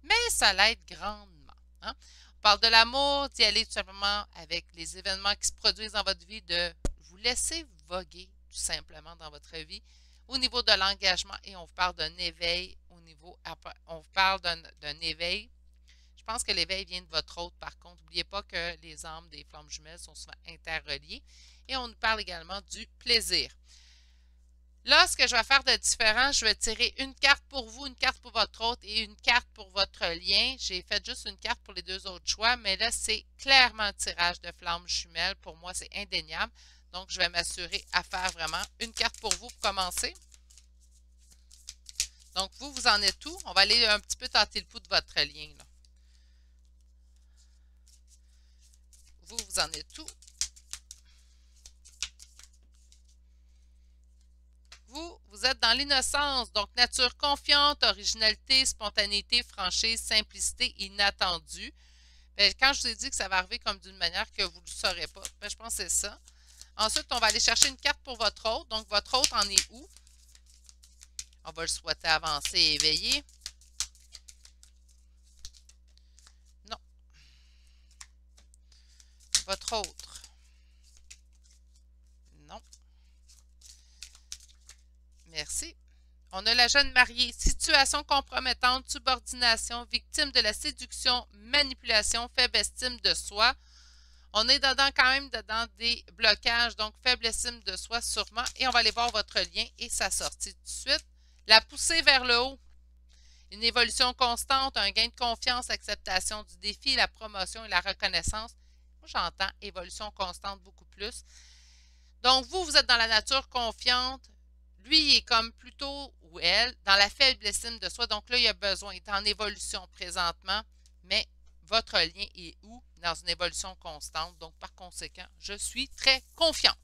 mais ça l'aide grandement. Hein? On parle de l'amour, d'y aller tout simplement avec les événements qui se produisent dans votre vie, de vous laisser voguer tout simplement dans votre vie. Au niveau de l'engagement, et on vous parle d'un éveil, on vous parle d'un éveil. Je pense que l'éveil vient de votre hôte, par contre. N'oubliez pas que les âmes des flammes jumelles sont souvent interreliées. Et on nous parle également du plaisir. Là, ce que je vais faire de différent, je vais tirer une carte pour vous, une carte pour votre hôte et une carte pour votre lien. J'ai fait juste une carte pour les deux autres choix, mais là, c'est clairement un tirage de flammes jumelles. Pour moi, c'est indéniable. Donc, je vais m'assurer à faire vraiment une carte pour vous pour commencer. Donc, vous en êtes où? On va aller un petit peu tenter le pouls de votre lien, là. Vous en êtes où? Vous êtes dans l'innocence, donc nature confiante, originalité, spontanéité, franchise, simplicité, inattendue. Bien, quand je vous ai dit que ça va arriver comme d'une manière que vous ne le saurez pas, bien, je pense que c'est ça. Ensuite, on va aller chercher une carte pour votre hôte. Donc, votre hôte en est où? On va le souhaiter avancer et éveiller. Non. Votre autre. Non. Merci. On a la jeune mariée, situation compromettante, subordination, victime de la séduction, manipulation, faible estime de soi. On est dedans quand même dedans des blocages, donc faible estime de soi sûrement. Et on va aller voir votre lien et sa sortie tout de suite. La poussée vers le haut, une évolution constante, un gain de confiance, acceptation du défi, la promotion et la reconnaissance. Moi, j'entends évolution constante beaucoup plus. Donc, vous êtes dans la nature confiante. Lui, il est comme plutôt, ou elle, dans la faible estime de soi. Donc là, il a besoin, il est en évolution présentement, mais votre lien est où? Dans une évolution constante. Donc, par conséquent, je suis très confiante.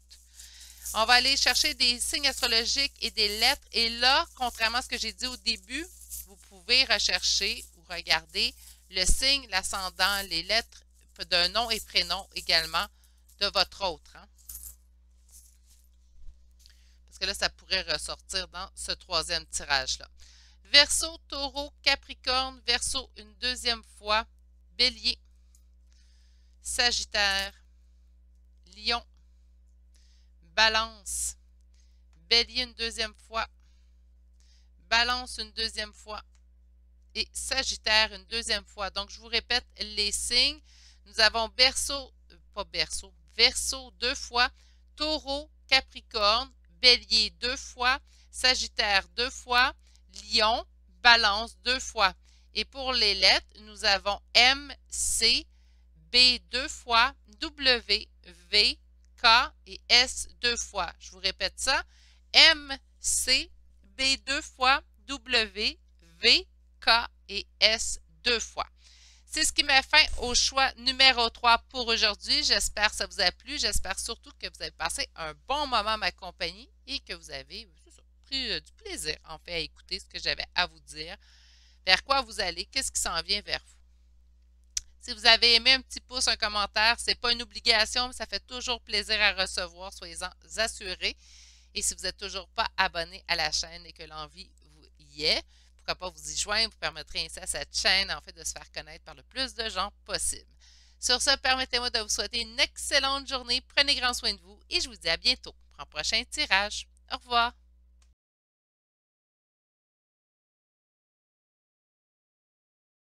On va aller chercher des signes astrologiques et des lettres. Et là, contrairement à ce que j'ai dit au début, vous pouvez rechercher ou regarder le signe, l'ascendant, les lettres de nom et prénom également de votre autre. Hein? Parce que là, ça pourrait ressortir dans ce troisième tirage-là. Verseau, Taureau, Capricorne, Verseau une deuxième fois, Bélier, Sagittaire, Lion, Balance, Bélier une deuxième fois, Balance une deuxième fois et Sagittaire une deuxième fois. Donc, je vous répète les signes. Nous avons Verseau deux fois, Taureau, Capricorne, Bélier deux fois, Sagittaire deux fois, Lion, Balance deux fois. Et pour les lettres, nous avons M, C, B deux fois, W, V, K et S deux fois. Je vous répète ça. M, C, B deux fois, W, V, K et S deux fois. C'est ce qui met fin au choix numéro 3 pour aujourd'hui. J'espère que ça vous a plu. J'espère surtout que vous avez passé un bon moment à ma compagnie et que vous avez pris du plaisir en fait à écouter ce que j'avais à vous dire. Vers quoi vous allez? Qu'est-ce qui s'en vient vers vous? Si vous avez aimé, un petit pouce, un commentaire, ce n'est pas une obligation, mais ça fait toujours plaisir à recevoir, soyez-en assurés. Et si vous n'êtes toujours pas abonné à la chaîne et que l'envie vous y est, pourquoi pas vous y joindre, vous permettrez ainsi à cette chaîne en fait de se faire connaître par le plus de gens possible. Sur ce, permettez-moi de vous souhaiter une excellente journée, prenez grand soin de vous et je vous dis à bientôt pour un prochain tirage. Au revoir!